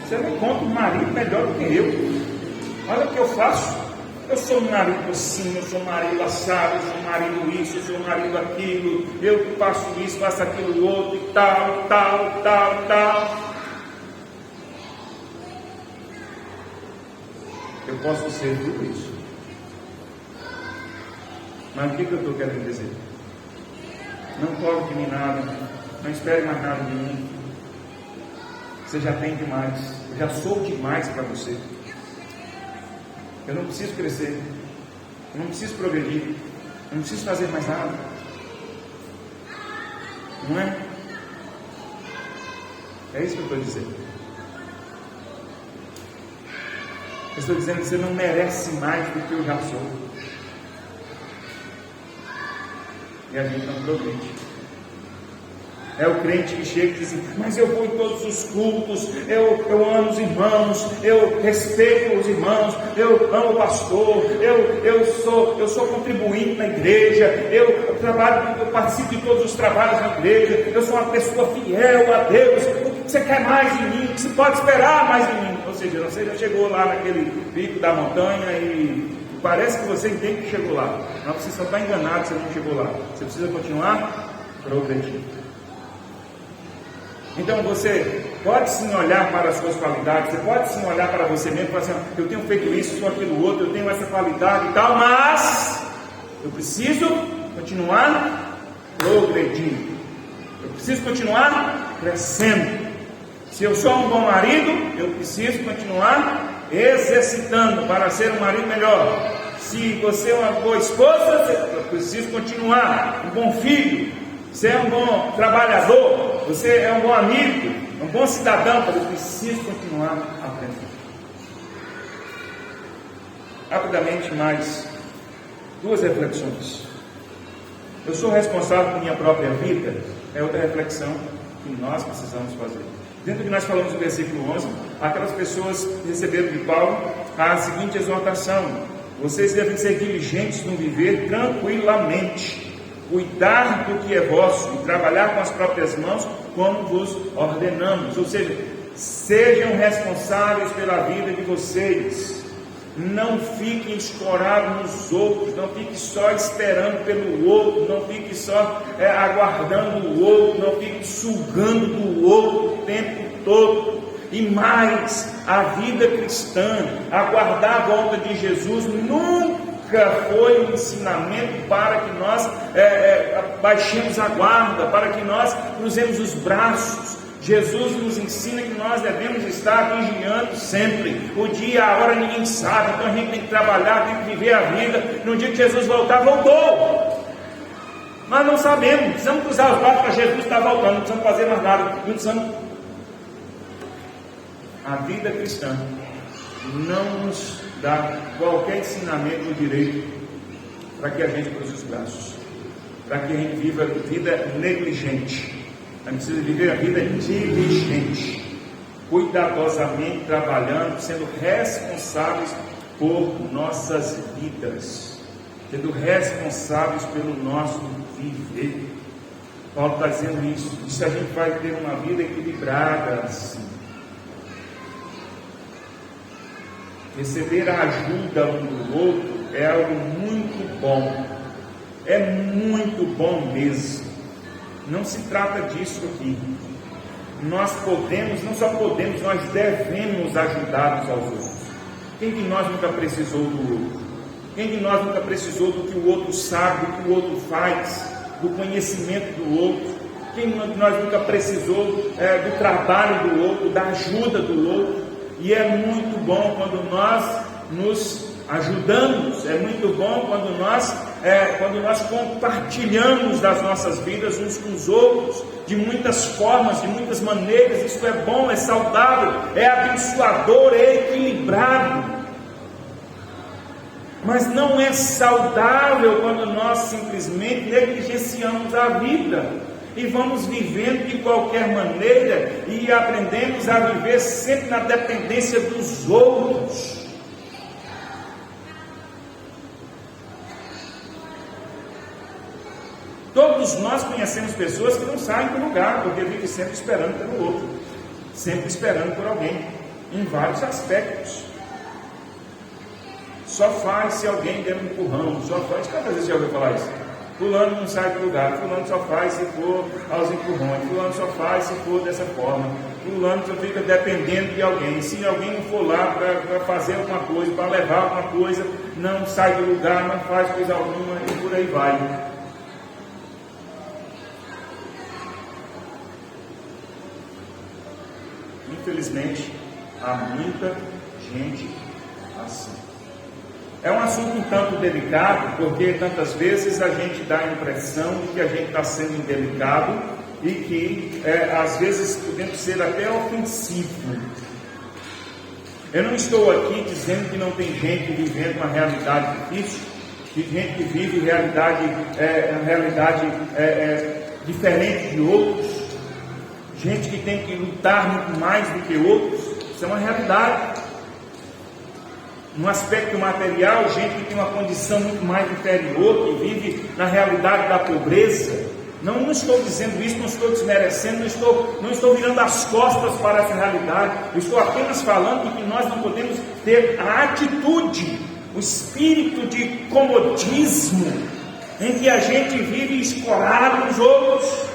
Você não encontra um marido melhor do que eu. Olha o que eu faço. Eu sou um marido assim, eu sou um marido assado, eu sou um marido isso, eu sou um marido aquilo, eu faço isso, faço aquilo outro e tal. Eu posso ser tudo isso. Mas o que eu estou querendo dizer? Não cobre de mim nada, não espere mais nada de mim. Você já tem demais, eu já sou demais para você. Eu não preciso crescer, eu não preciso progredir, eu não preciso fazer mais nada. Não é? É isso que eu estou dizendo. Eu estou dizendo que você não merece mais do que eu já sou. E a gente não progride. É o crente que chega e diz assim, mas eu vou em todos os cultos, eu amo os irmãos, eu respeito os irmãos, eu amo o pastor, eu sou contribuinte na igreja, eu participo de todos os trabalhos na igreja, eu sou uma pessoa fiel a Deus. O que você quer mais de mim? O que você pode esperar mais de mim? Ou seja, você já chegou lá naquele pico da montanha e parece que você entende que chegou lá, mas você só está enganado que você não chegou lá. Você precisa continuar progredindo. Então você pode sim olhar para as suas qualidades, você pode sim olhar para você mesmo e falar assim, eu tenho feito isso, sou aquilo outro, eu tenho essa qualidade e tal, mas eu preciso continuar progredindo, eu preciso continuar crescendo. Se eu sou um bom marido, eu preciso continuar exercitando para ser um marido melhor. Se você é uma boa esposa, eu preciso continuar um bom filho. Você é um bom trabalhador, você é um bom amigo, um bom cidadão, mas eu preciso continuar aprendendo. Rapidamente, mais duas reflexões. Eu sou responsável por minha própria vida, é outra reflexão que nós precisamos fazer. Dentro do que nós falamos no versículo 11, aquelas pessoas receberam de Paulo a seguinte exortação: vocês devem ser diligentes no viver tranquilamente, cuidar do que é vosso e trabalhar com as próprias mãos, como vos ordenamos. Ou seja, sejam responsáveis pela vida de vocês. Não fiquem escorados nos outros, não fiquem só esperando pelo outro, não fiquem só aguardando o outro, não fiquem sugando do outro o tempo todo. E mais, a vida cristã, aguardar a volta de Jesus, nunca foi um ensinamento para que nós baixemos a guarda, para que nós cruzemos os braços. Jesus nos ensina que nós devemos estar vigiando sempre. O dia, a hora ninguém sabe, então a gente tem que trabalhar, tem que viver a vida. No dia que Jesus voltar, voltou. Nós não sabemos, precisamos cruzar os braços para Jesus estar voltando, não precisamos fazer mais nada, não precisamos. A vida cristã não nos dá qualquer ensinamento ou direito para que a gente cruze os braços, para que a gente viva vida negligente. A gente precisa viver a vida diligente, cuidadosamente trabalhando, sendo responsáveis por nossas vidas, sendo responsáveis pelo nosso viver. Paulo está dizendo isso. Isso a gente vai ter uma vida equilibrada assim. Receber a ajuda um do outro é algo muito bom. É muito bom mesmo. Não se trata disso aqui. Nós podemos, não só podemos, nós devemos ajudar uns aos outros. Quem de nós nunca precisou do outro? Quem de nós nunca precisou do que o outro sabe, do que o outro faz, do conhecimento do outro? Quem de nós nunca precisou do trabalho do outro, da ajuda do outro? E é muito bom quando nós nos ajudamos, é muito bom quando nós compartilhamos das nossas vidas uns com os outros, de muitas formas, de muitas maneiras. Isso é bom, é saudável, é abençoador, é equilibrado. Mas não é saudável quando nós simplesmente negligenciamos a vida e vamos vivendo de qualquer maneira e aprendemos a viver sempre na dependência dos outros. Todos nós conhecemos pessoas que não saem do lugar, porque vivem sempre esperando pelo outro, sempre esperando por alguém, em vários aspectos. Só faz se alguém der um empurrão, só faz. Quantas vezes você já ouviu falar isso? Fulano não sai do lugar, fulano só faz se for aos empurrões, fulano só faz se for dessa forma, fulano só fica dependendo de alguém. Se alguém não for lá para fazer alguma coisa, para levar alguma coisa, não sai do lugar, não faz coisa alguma e por aí vai. Infelizmente, há muita gente assim. É um assunto um tanto delicado, porque tantas vezes a gente dá a impressão de que a gente está sendo indelicado e que às vezes podemos ser até ofensivo. Eu não estou aqui dizendo que não tem gente vivendo uma realidade difícil, que gente que vive realidade diferente de outros, gente que tem que lutar muito mais do que outros. Isso é uma realidade. No aspecto material, gente que tem uma condição muito mais inferior, que vive na realidade da pobreza. Não estou dizendo isso, não estou desmerecendo, não estou virando as costas para essa realidade. Eu estou apenas falando que nós não podemos ter a atitude, o espírito de comodismo, em que a gente vive escorado nos outros.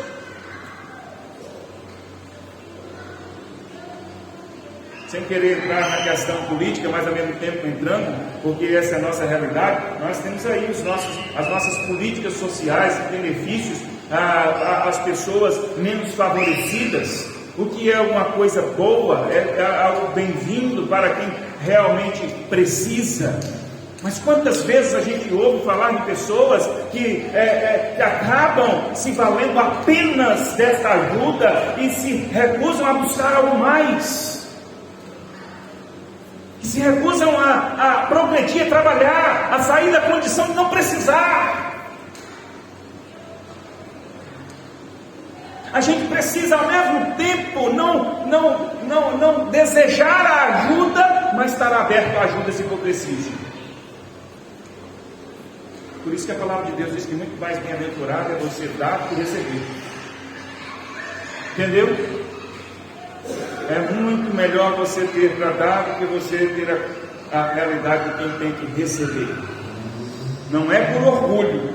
Sem querer entrar na questão política, mas ao mesmo tempo entrando, porque essa é a nossa realidade, nós temos aí as nossas políticas sociais e benefícios às pessoas menos favorecidas, o que é uma coisa boa, é algo bem-vindo para quem realmente precisa. Mas quantas vezes a gente ouve falar de pessoas que acabam se valendo apenas desta ajuda e se recusam a buscar algo mais? Se recusam a progredir, a trabalhar, a sair da condição de não precisar. A gente precisa ao mesmo tempo não desejar a ajuda, mas estar aberto à ajuda se for preciso. Por isso que a palavra de Deus diz que muito mais bem-aventurado é você dar do que receber. Entendeu? É muito melhor você ter para dar do que você ter a realidade de quem tem que receber. Não é por orgulho.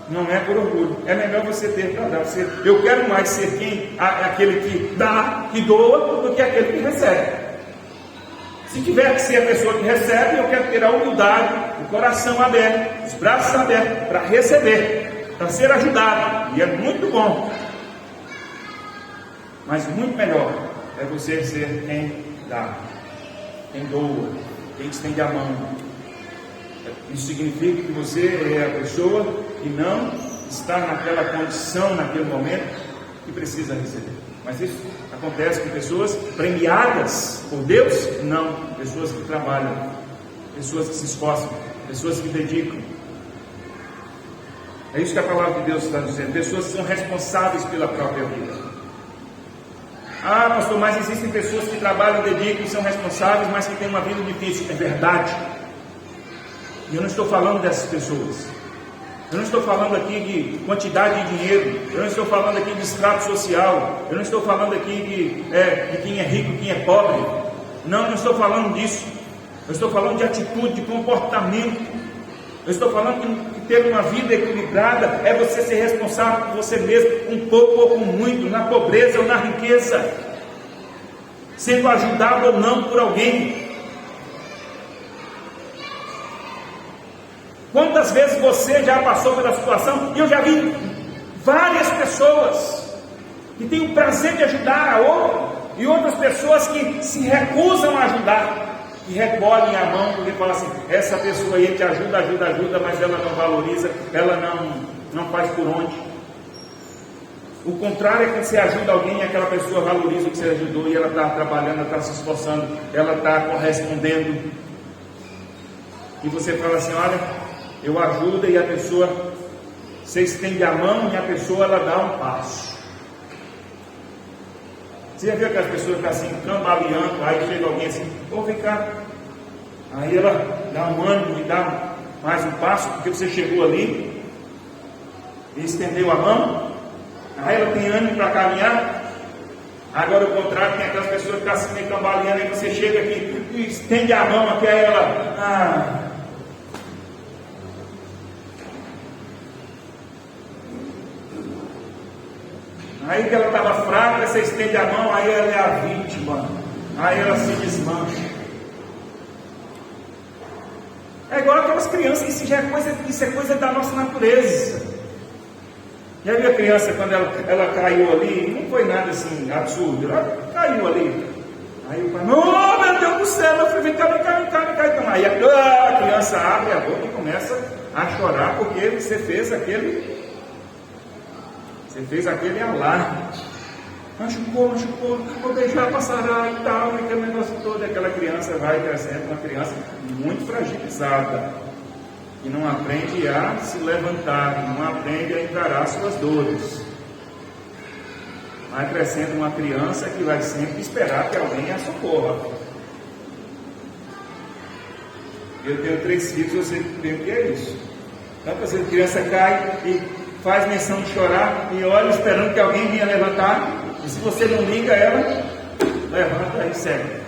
Não é por orgulho. É melhor você ter para dar. Eu quero mais ser aquele que dá, que doa, do que aquele que recebe. Se tiver que ser a pessoa que recebe, eu quero ter a humildade, o coração aberto, os braços abertos para receber, para ser ajudado. E é muito bom. Mas muito melhor é você ser quem dá, quem doa, quem estende a mão. Isso significa que você é a pessoa que não está naquela condição, naquele momento, que precisa receber. Mas isso acontece com pessoas premiadas por Deus? Não. Pessoas que trabalham, pessoas que se esforçam, pessoas que dedicam. É isso que a palavra de Deus está dizendo. Pessoas que são responsáveis pela própria vida. Ah, pastor, mas existem pessoas que trabalham, dedicam, são responsáveis, mas que têm uma vida difícil. É verdade. E eu não estou falando dessas pessoas. Eu não estou falando aqui de quantidade de dinheiro. Eu não estou falando aqui de extrato social. Eu não estou falando aqui de quem é rico e quem é pobre. Não estou falando disso. Eu estou falando de atitude, de comportamento. Eu estou falando que ter uma vida equilibrada é você ser responsável por você mesmo, com pouco ou com muito, na pobreza ou na riqueza, sendo ajudado ou não por alguém. Quantas vezes você já passou pela situação, e eu já vi várias pessoas que têm o prazer de ajudar a outra, e outras pessoas que se recusam a ajudar, que recolhem a mão porque falam assim: essa pessoa aí te ajuda, mas ela não valoriza, ela não faz por onde. O contrário é que você ajuda alguém e aquela pessoa valoriza o que você ajudou, e ela está trabalhando, ela está se esforçando, ela está correspondendo, e você fala assim: olha, eu ajudo, e a pessoa, você estende a mão e a pessoa ela dá um passo. Você já viu aquelas pessoas que estão assim, cambaleando, aí chega alguém assim: vem cá. Aí ela dá um ânimo e dá mais um passo, porque você chegou ali e estendeu a mão. Aí ela tem ânimo para caminhar. Agora o contrário, tem aquelas pessoas que estão assim meio cambaleando, aí você chega aqui e estende a mão aqui, aí ela, Aí que ela estava fraca, você estende a mão, aí ela é a vítima, aí ela se desmancha. É igual aquelas crianças, isso é coisa da nossa natureza. Já viu a criança quando ela caiu ali? Não foi nada assim absurdo, ela caiu ali. Aí o pai, oh meu Deus do céu, meu filho, vem cá. Então, aí a criança abre a boca e começa a chorar porque você fez aquele alarme. Machucou, vou beijar, passará e tal, e aquele negócio todo. E aquela criança vai crescendo, uma criança muito fragilizada, que não aprende a se levantar, não aprende a encarar suas dores. Vai crescendo uma criança que vai sempre esperar que alguém a socorra. Eu tenho 3 filhos, eu sei bem o que é isso. Tantas vezes a criança cai e faz menção de chorar e olha esperando que alguém venha levantar. E se você não liga ela, levanta e segue.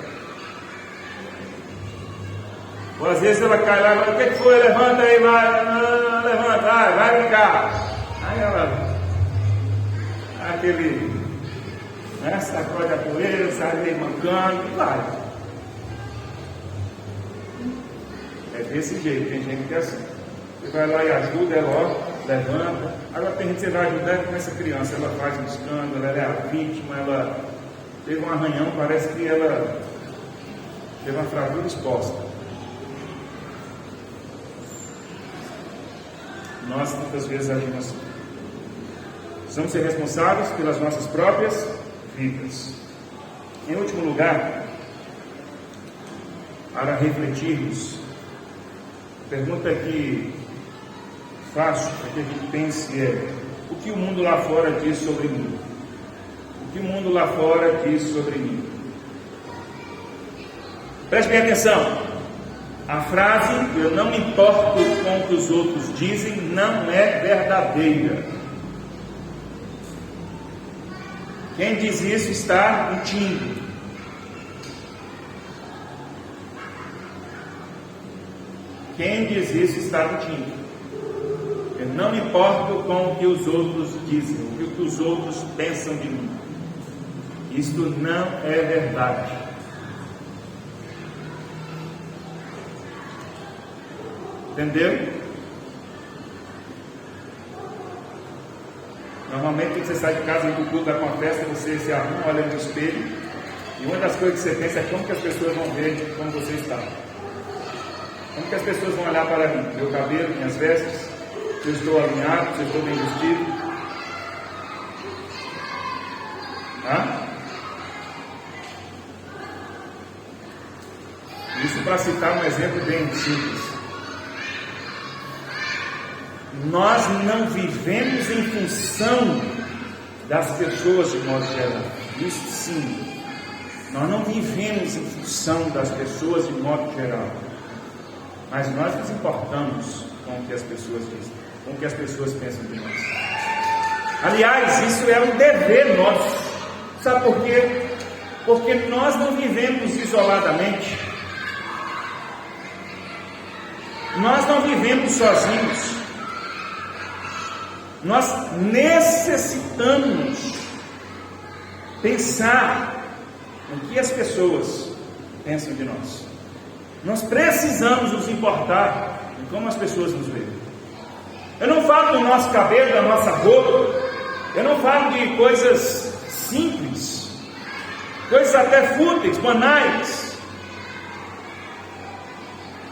Ou às vezes ela cai lá e fala, o que foi? Levanta aí, vai brincar. Aí ela, sacode a poeira, sai meio mancando e vai. É desse jeito, tem gente que é assim. Você vai lá e ajuda, ela levanta. Agora tem gente que você vai ajudar com essa criança, ela faz um escândalo, ela é a vítima, ela teve um arranhão, parece que ela teve uma fratura exposta. Nós tantas vezes agimos assim. Precisamos ser responsáveis pelas nossas próprias vidas. Em último lugar, para refletirmos, a pergunta que faço para que a gente pense é: o que o mundo lá fora diz sobre mim? O que o mundo lá fora diz sobre mim? Preste bem atenção. A frase, eu não me importo com o que os outros dizem, não é verdadeira. Quem diz isso está mentindo. Quem diz isso está mentindo. Eu não me importo com o que os outros dizem, o que os outros pensam de mim. Isto não é verdade. Entendeu? Normalmente quando você sai de casa e do culto da festa, você se arruma, olha no espelho, e uma das coisas que você pensa é como que as pessoas vão ver como você está. Como que as pessoas vão olhar para mim? Meu cabelo, minhas vestes, se eu estou alinhado, se eu estou bem vestido. Isso para citar um exemplo bem simples. Nós não vivemos em função das pessoas de modo geral. Isso sim. Nós não vivemos em função das pessoas de modo geral. Mas nós nos importamos com o que as pessoas dizem, com o que as pessoas pensam de nós. Aliás, isso é um dever nosso. Sabe por quê? Porque nós não vivemos isoladamente. Nós não vivemos sozinhos. Nós necessitamos pensar no que as pessoas pensam de nós. Nós precisamos nos importar em como as pessoas nos veem. Eu não falo do nosso cabelo, da nossa roupa. Eu não falo de coisas simples, coisas até fúteis, banais.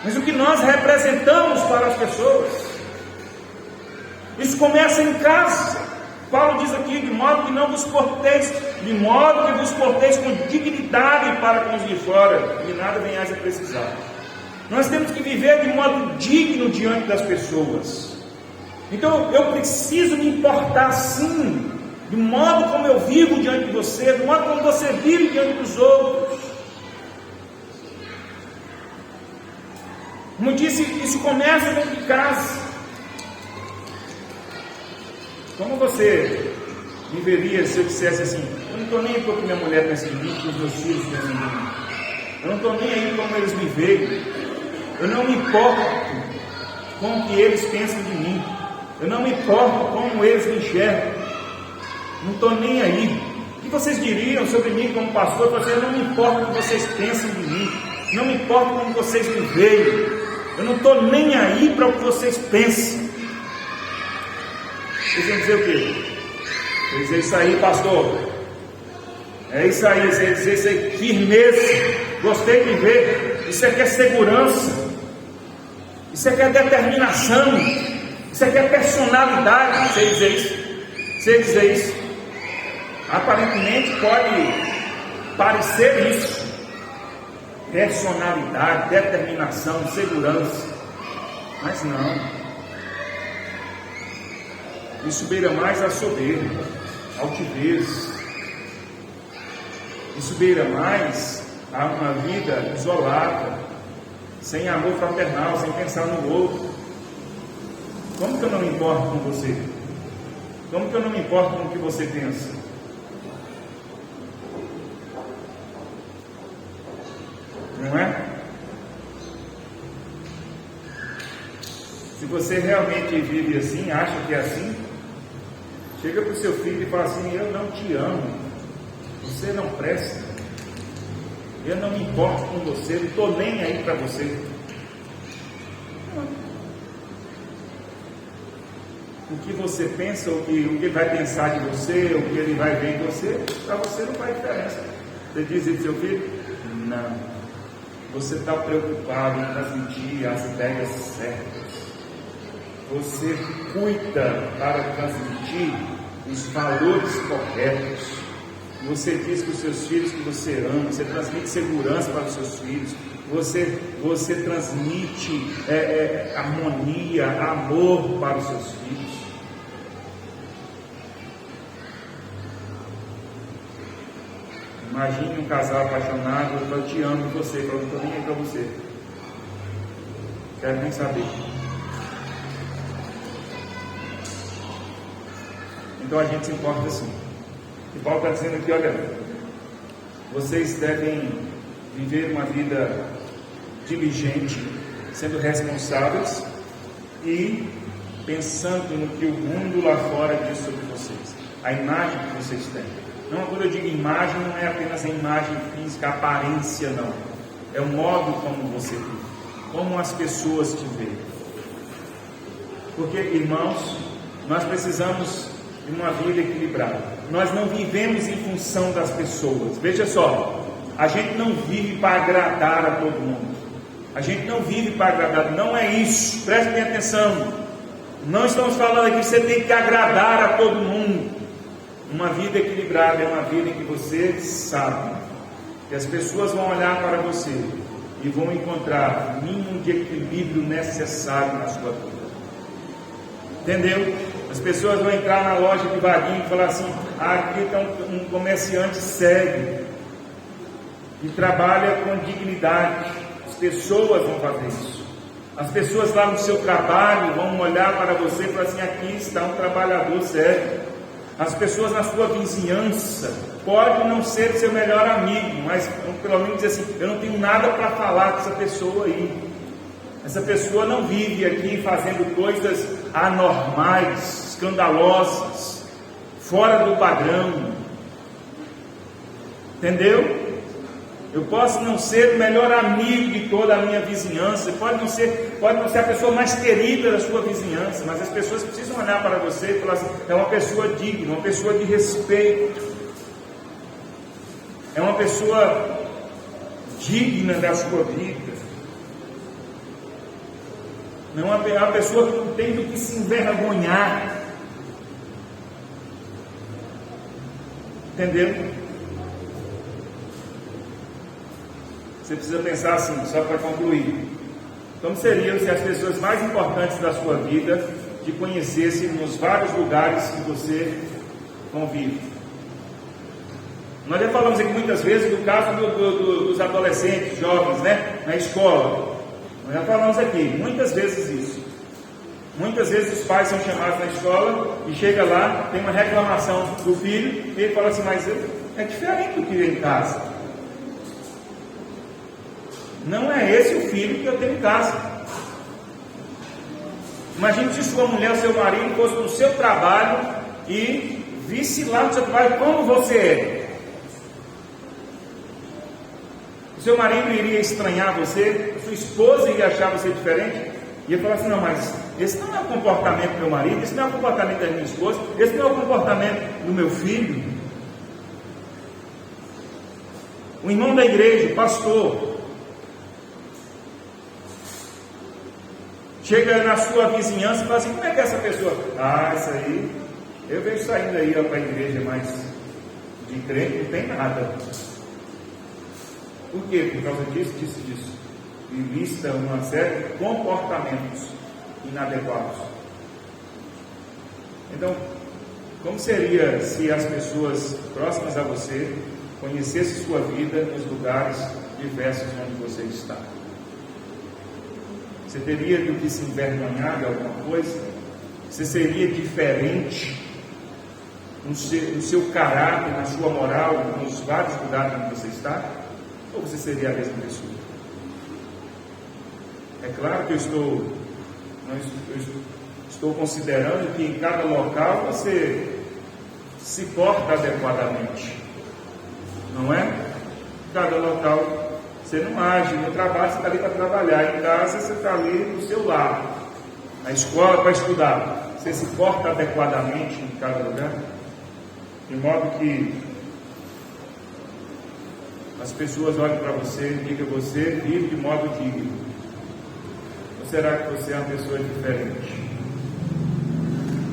Mas o que nós representamos para as pessoas. Isso começa em casa. Paulo diz aqui, de modo que não vos porteis, de modo que vos porteis com dignidade para com os de fora, e nada venhais a precisar. Nós temos que viver de modo digno diante das pessoas. Então eu preciso me importar sim, do modo como eu vivo diante de você, do modo como você vive diante dos outros. Como disse, isso começa dentro de casa. Como você viveria se eu dissesse assim: eu não estou nem aí com o que minha mulher pensa de mim, com os meus filhos pensam de mim. Eu não estou nem aí como eles me veem. Eu não me importo com o que eles pensam de mim. Eu não me importo como eles me enxergam. Não estou nem aí. O que vocês diriam sobre mim como pastor? Eu não me importa o que vocês pensam de mim. Não me importa como vocês me veem. Eu não estou nem aí para o que vocês pensam. Vocês vão dizer o quê? Vão dizer isso aí, pastor. É isso aí, você vai dizer isso aí, firmeza. Gostei de ver. Isso aqui é segurança. Isso aqui é determinação. Isso aqui é personalidade. Você dizer isso. Você dizer isso. Aparentemente pode parecer isso. Personalidade, determinação, segurança. Mas não. Isso beira mais a soberba, altivez. Isso beira mais a uma vida isolada, sem amor fraternal, sem pensar no outro. Como que eu não me importo com você? Como que eu não me importo com o que você pensa? Não é? Se você realmente vive assim, acha que é assim, chega para o seu filho e fala assim: eu não te amo, você não presta, eu não me importo com você, não estou nem aí para você. O que você pensa, o que ele vai pensar de você, o que ele vai ver em você, para você não faz diferença. Você diz isso para seu filho? Não. Você está preocupado em transmitir as ideias certas. Você cuida para transmitir os valores corretos. Você diz para os seus filhos que você ama. Você transmite segurança para os seus filhos. Você transmite harmonia, amor para os seus filhos. Imagine um casal apaixonado: eu te amo e você, eu não estou nem aí para você. Quero nem saber. Então a gente se importa assim. E Paulo está dizendo aqui: olha, vocês devem viver uma vida diligente, sendo responsáveis e pensando no que o mundo lá fora diz sobre vocês, a imagem que vocês têm. Não, quando eu digo imagem, não é apenas a imagem física, a aparência, não. É o modo como você vive, como as pessoas te veem. Porque, irmãos, nós precisamos de uma vida equilibrada. Nós não vivemos em função das pessoas. Veja só, a gente não vive para agradar a todo mundo. A gente não vive para agradar, não é isso. Preste bem atenção. Não estamos falando aqui que você tem que agradar a todo mundo. Uma vida equilibrada é uma vida em que você sabe que as pessoas vão olhar para você e vão encontrar o mínimo de equilíbrio necessário na sua vida. Entendeu? As pessoas vão entrar na loja devagarinho e falar assim: aqui está um comerciante sério e trabalha com dignidade. As pessoas vão fazer isso. As pessoas lá no seu trabalho vão olhar para você e falar assim: aqui está um trabalhador sério. As pessoas na sua vizinhança, pode não ser seu melhor amigo, mas pelo menos dizer assim: eu não tenho nada para falar com essa pessoa aí. Essa pessoa não vive aqui fazendo coisas anormais, escandalosas, fora do padrão. Entendeu? Eu posso não ser o melhor amigo de toda a minha vizinhança, pode não ser a pessoa mais querida da sua vizinhança, mas as pessoas precisam olhar para você e falar assim: é uma pessoa digna, uma pessoa de respeito, é uma pessoa digna da sua vida, não é uma pessoa que não tem do que se envergonhar. Entendeu? Você precisa pensar assim, só para concluir: como seriam se as pessoas mais importantes da sua vida te conhecessem nos vários lugares que você convive? Nós já falamos aqui muitas vezes do caso dos adolescentes, jovens, né? Na escola. Nós já falamos aqui muitas vezes isso. Muitas vezes os pais são chamados na escola e chega lá, tem uma reclamação do filho e ele fala assim: mas é diferente do que é em casa. Não é esse o filho que eu tenho em casa. Imagine se sua mulher ou seu marido fosse no seu trabalho e visse lá no seu trabalho como você é. O seu marido iria estranhar você, a sua esposa iria achar você diferente, ia falar assim: não, mas esse não é o comportamento do meu marido, esse não é o comportamento da minha esposa, esse não é o comportamento do meu filho. O irmão da igreja, o pastor, chega na sua vizinhança e fala assim: como é que é essa pessoa? Ah, essa aí, eu vejo saindo aí para a igreja, mas de crente não tem nada. Por quê? Por causa disso. E lista uma série de comportamentos inadequados. Então, como seria se as pessoas próximas a você conhecessem sua vida nos lugares diversos onde você está? Você teria do que se envergonhar de alguma coisa? Você seria diferente no seu caráter, na sua moral, nos vários lugares onde você está? Ou você seria a mesma pessoa? É claro que eu estou considerando que em cada local você se porta adequadamente, não é? Em cada local você não age. No trabalho você está ali para trabalhar, em casa você está ali no seu lar, na escola para estudar. Você se porta adequadamente em cada lugar, de modo que as pessoas olhem para você e digam: você vive de modo digno. Ou será que você é uma pessoa diferente?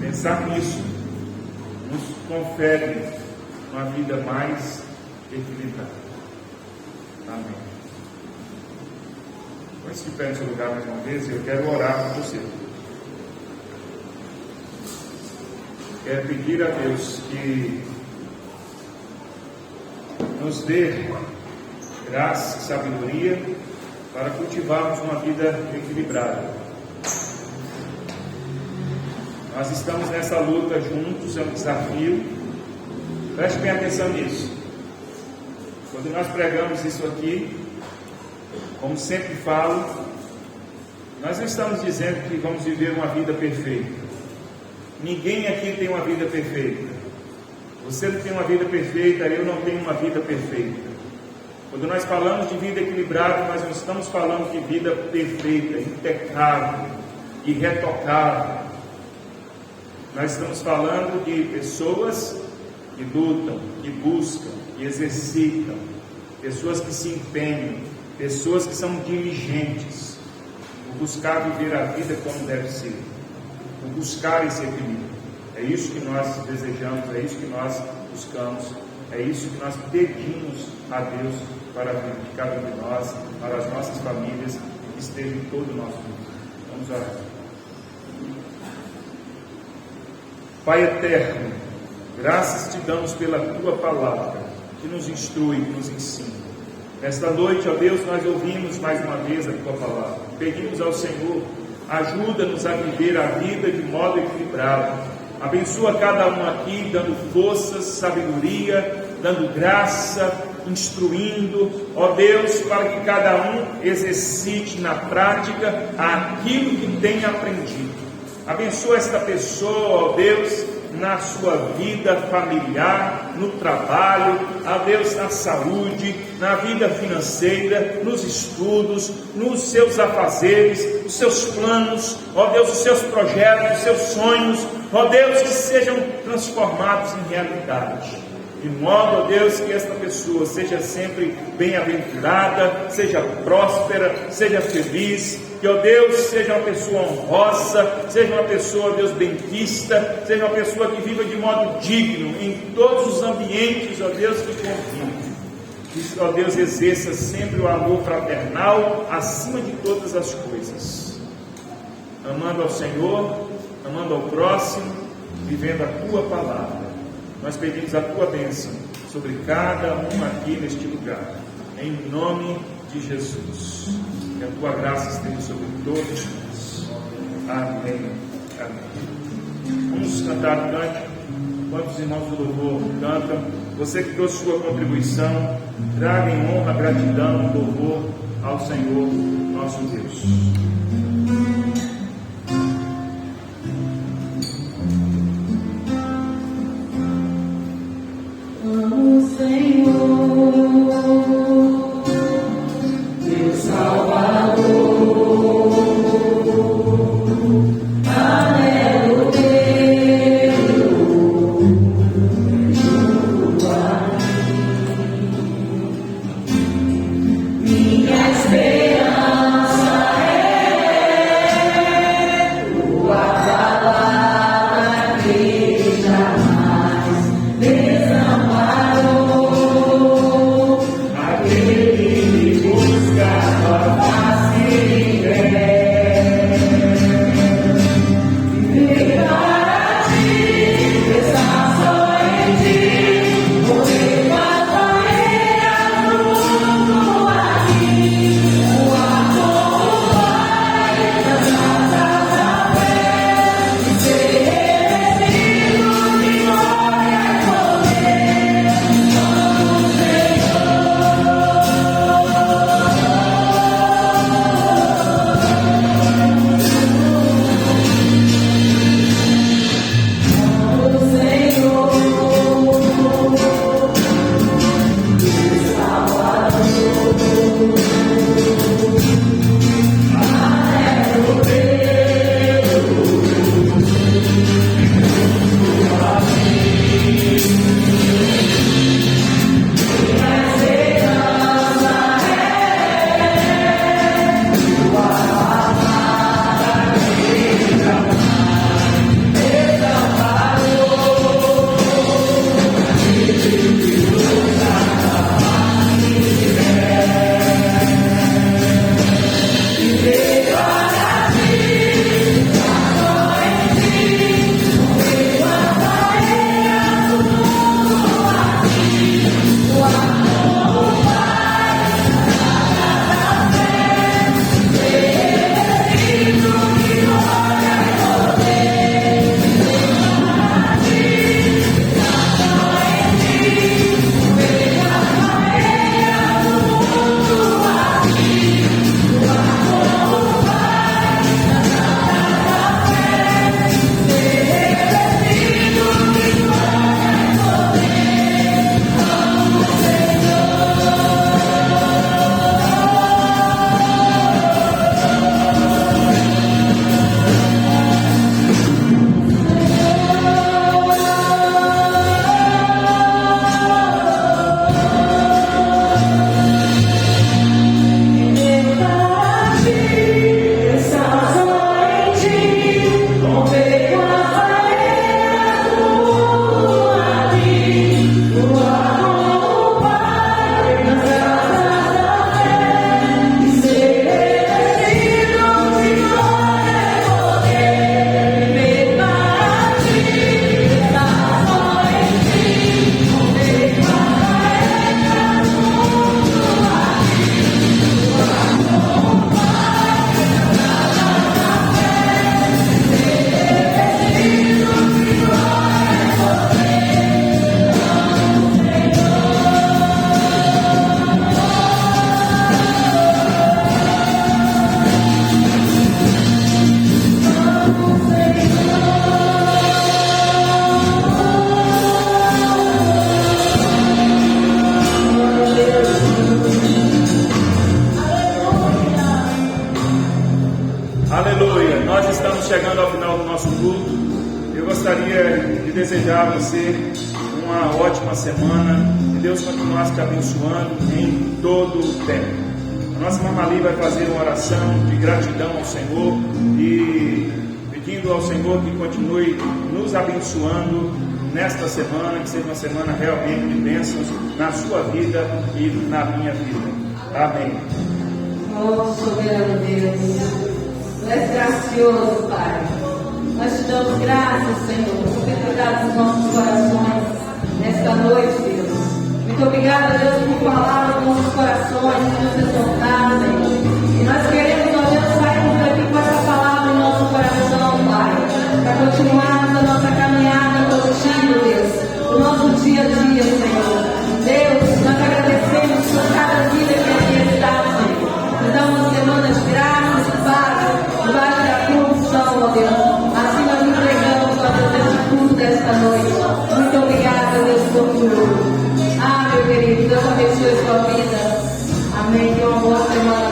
Pensar nisso nos confere uma vida mais equilibrada. Amém. Põe-se de pé no seu lugar mais uma vez e eu quero orar por você. Quero pedir a Deus que nos dê graça e sabedoria para cultivarmos uma vida equilibrada. Nós estamos nessa luta juntos, é um desafio. Preste bem atenção nisso. Quando nós pregamos isso aqui, como sempre falo, nós não estamos dizendo que vamos viver uma vida perfeita. Ninguém aqui tem uma vida perfeita. Você não tem uma vida perfeita, eu não tenho uma vida perfeita. Quando nós falamos de vida equilibrada, nós não estamos falando de vida perfeita, impecável, irretocável. Nós estamos falando de pessoas que lutam, que buscam, que exercitam, pessoas que se empenham, pessoas que são diligentes, por buscar viver a vida como deve ser, por buscar esse equilíbrio. É isso que nós desejamos, é isso que nós buscamos, é isso que nós pedimos a Deus para a vida de cada um de nós, para as nossas famílias, e que esteja em todo o nosso mundo. Vamos orar. Pai eterno, graças te damos pela tua palavra, que nos instrui, que nos ensina. Nesta noite, ó Deus, nós ouvimos mais uma vez a tua palavra. Pedimos ao Senhor, ajuda-nos a viver a vida de modo equilibrado. Abençoa cada um aqui, dando forças, sabedoria, dando graça, instruindo, ó Deus, para que cada um exercite na prática aquilo que tem aprendido. Abençoa esta pessoa, ó Deus, na sua vida familiar, no trabalho, ó Deus, na saúde, na vida financeira, nos estudos, nos seus afazeres, os seus planos, ó Deus, os seus projetos, os seus sonhos, ó Deus, que sejam transformados em realidade. De modo, ó Deus, que esta pessoa seja sempre bem-aventurada, seja próspera, seja feliz, que, ó Deus, seja uma pessoa honrosa, seja uma pessoa, ó Deus, benquista, seja uma pessoa que viva de modo digno em todos os ambientes, ó Deus, que convive. Que, ó Deus, exerça sempre o amor fraternal acima de todas as coisas, amando ao Senhor, amando ao próximo, vivendo a tua palavra. Nós pedimos a tua bênção sobre cada um aqui neste lugar, em nome de Jesus. Que a tua graça esteja sobre todos nós. Amém. Amém. Vamos cantar o cântico. Enquanto os irmãos do louvor cantam, você que trouxe sua contribuição, traga em honra, gratidão e louvor ao Senhor nosso Deus. Aleluia. Nós estamos chegando ao final do nosso culto. Eu gostaria de desejar a você uma ótima semana. Que Deus continuasse te abençoando em todo o tempo. A nossa irmã Mali vai fazer uma oração de gratidão ao Senhor e pedindo ao Senhor que continue nos abençoando nesta semana, que seja uma semana realmente de bênçãos na sua vida e na minha vida. Amém. Oh, soberano Deus, Tu és gracioso, Pai. Nós te damos graças, Senhor, por ter cuidado dos nossos corações nesta noite, Deus. Muito obrigada, Deus, por falar aos nossos corações, por nos exortar, Senhor. E nós queremos, ó Deus, sairmos daqui com essa palavra em nosso coração, Pai, para continuarmos a nossa caminhada contigo, Deus, o nosso dia a dia, Senhor. Deus, nós agradecemos por cada vida que aqui está, Senhor. Nos dá uma semana de graça, de paz, debaixo da corrupção, ó Deus. Assim nós entregamos, ó Deus, esse culto desta noite. Muito obrigada, Deus, por tudo. Ah, meu querido, Deus abençoe a sua vida. Amém. Que uma boa semana.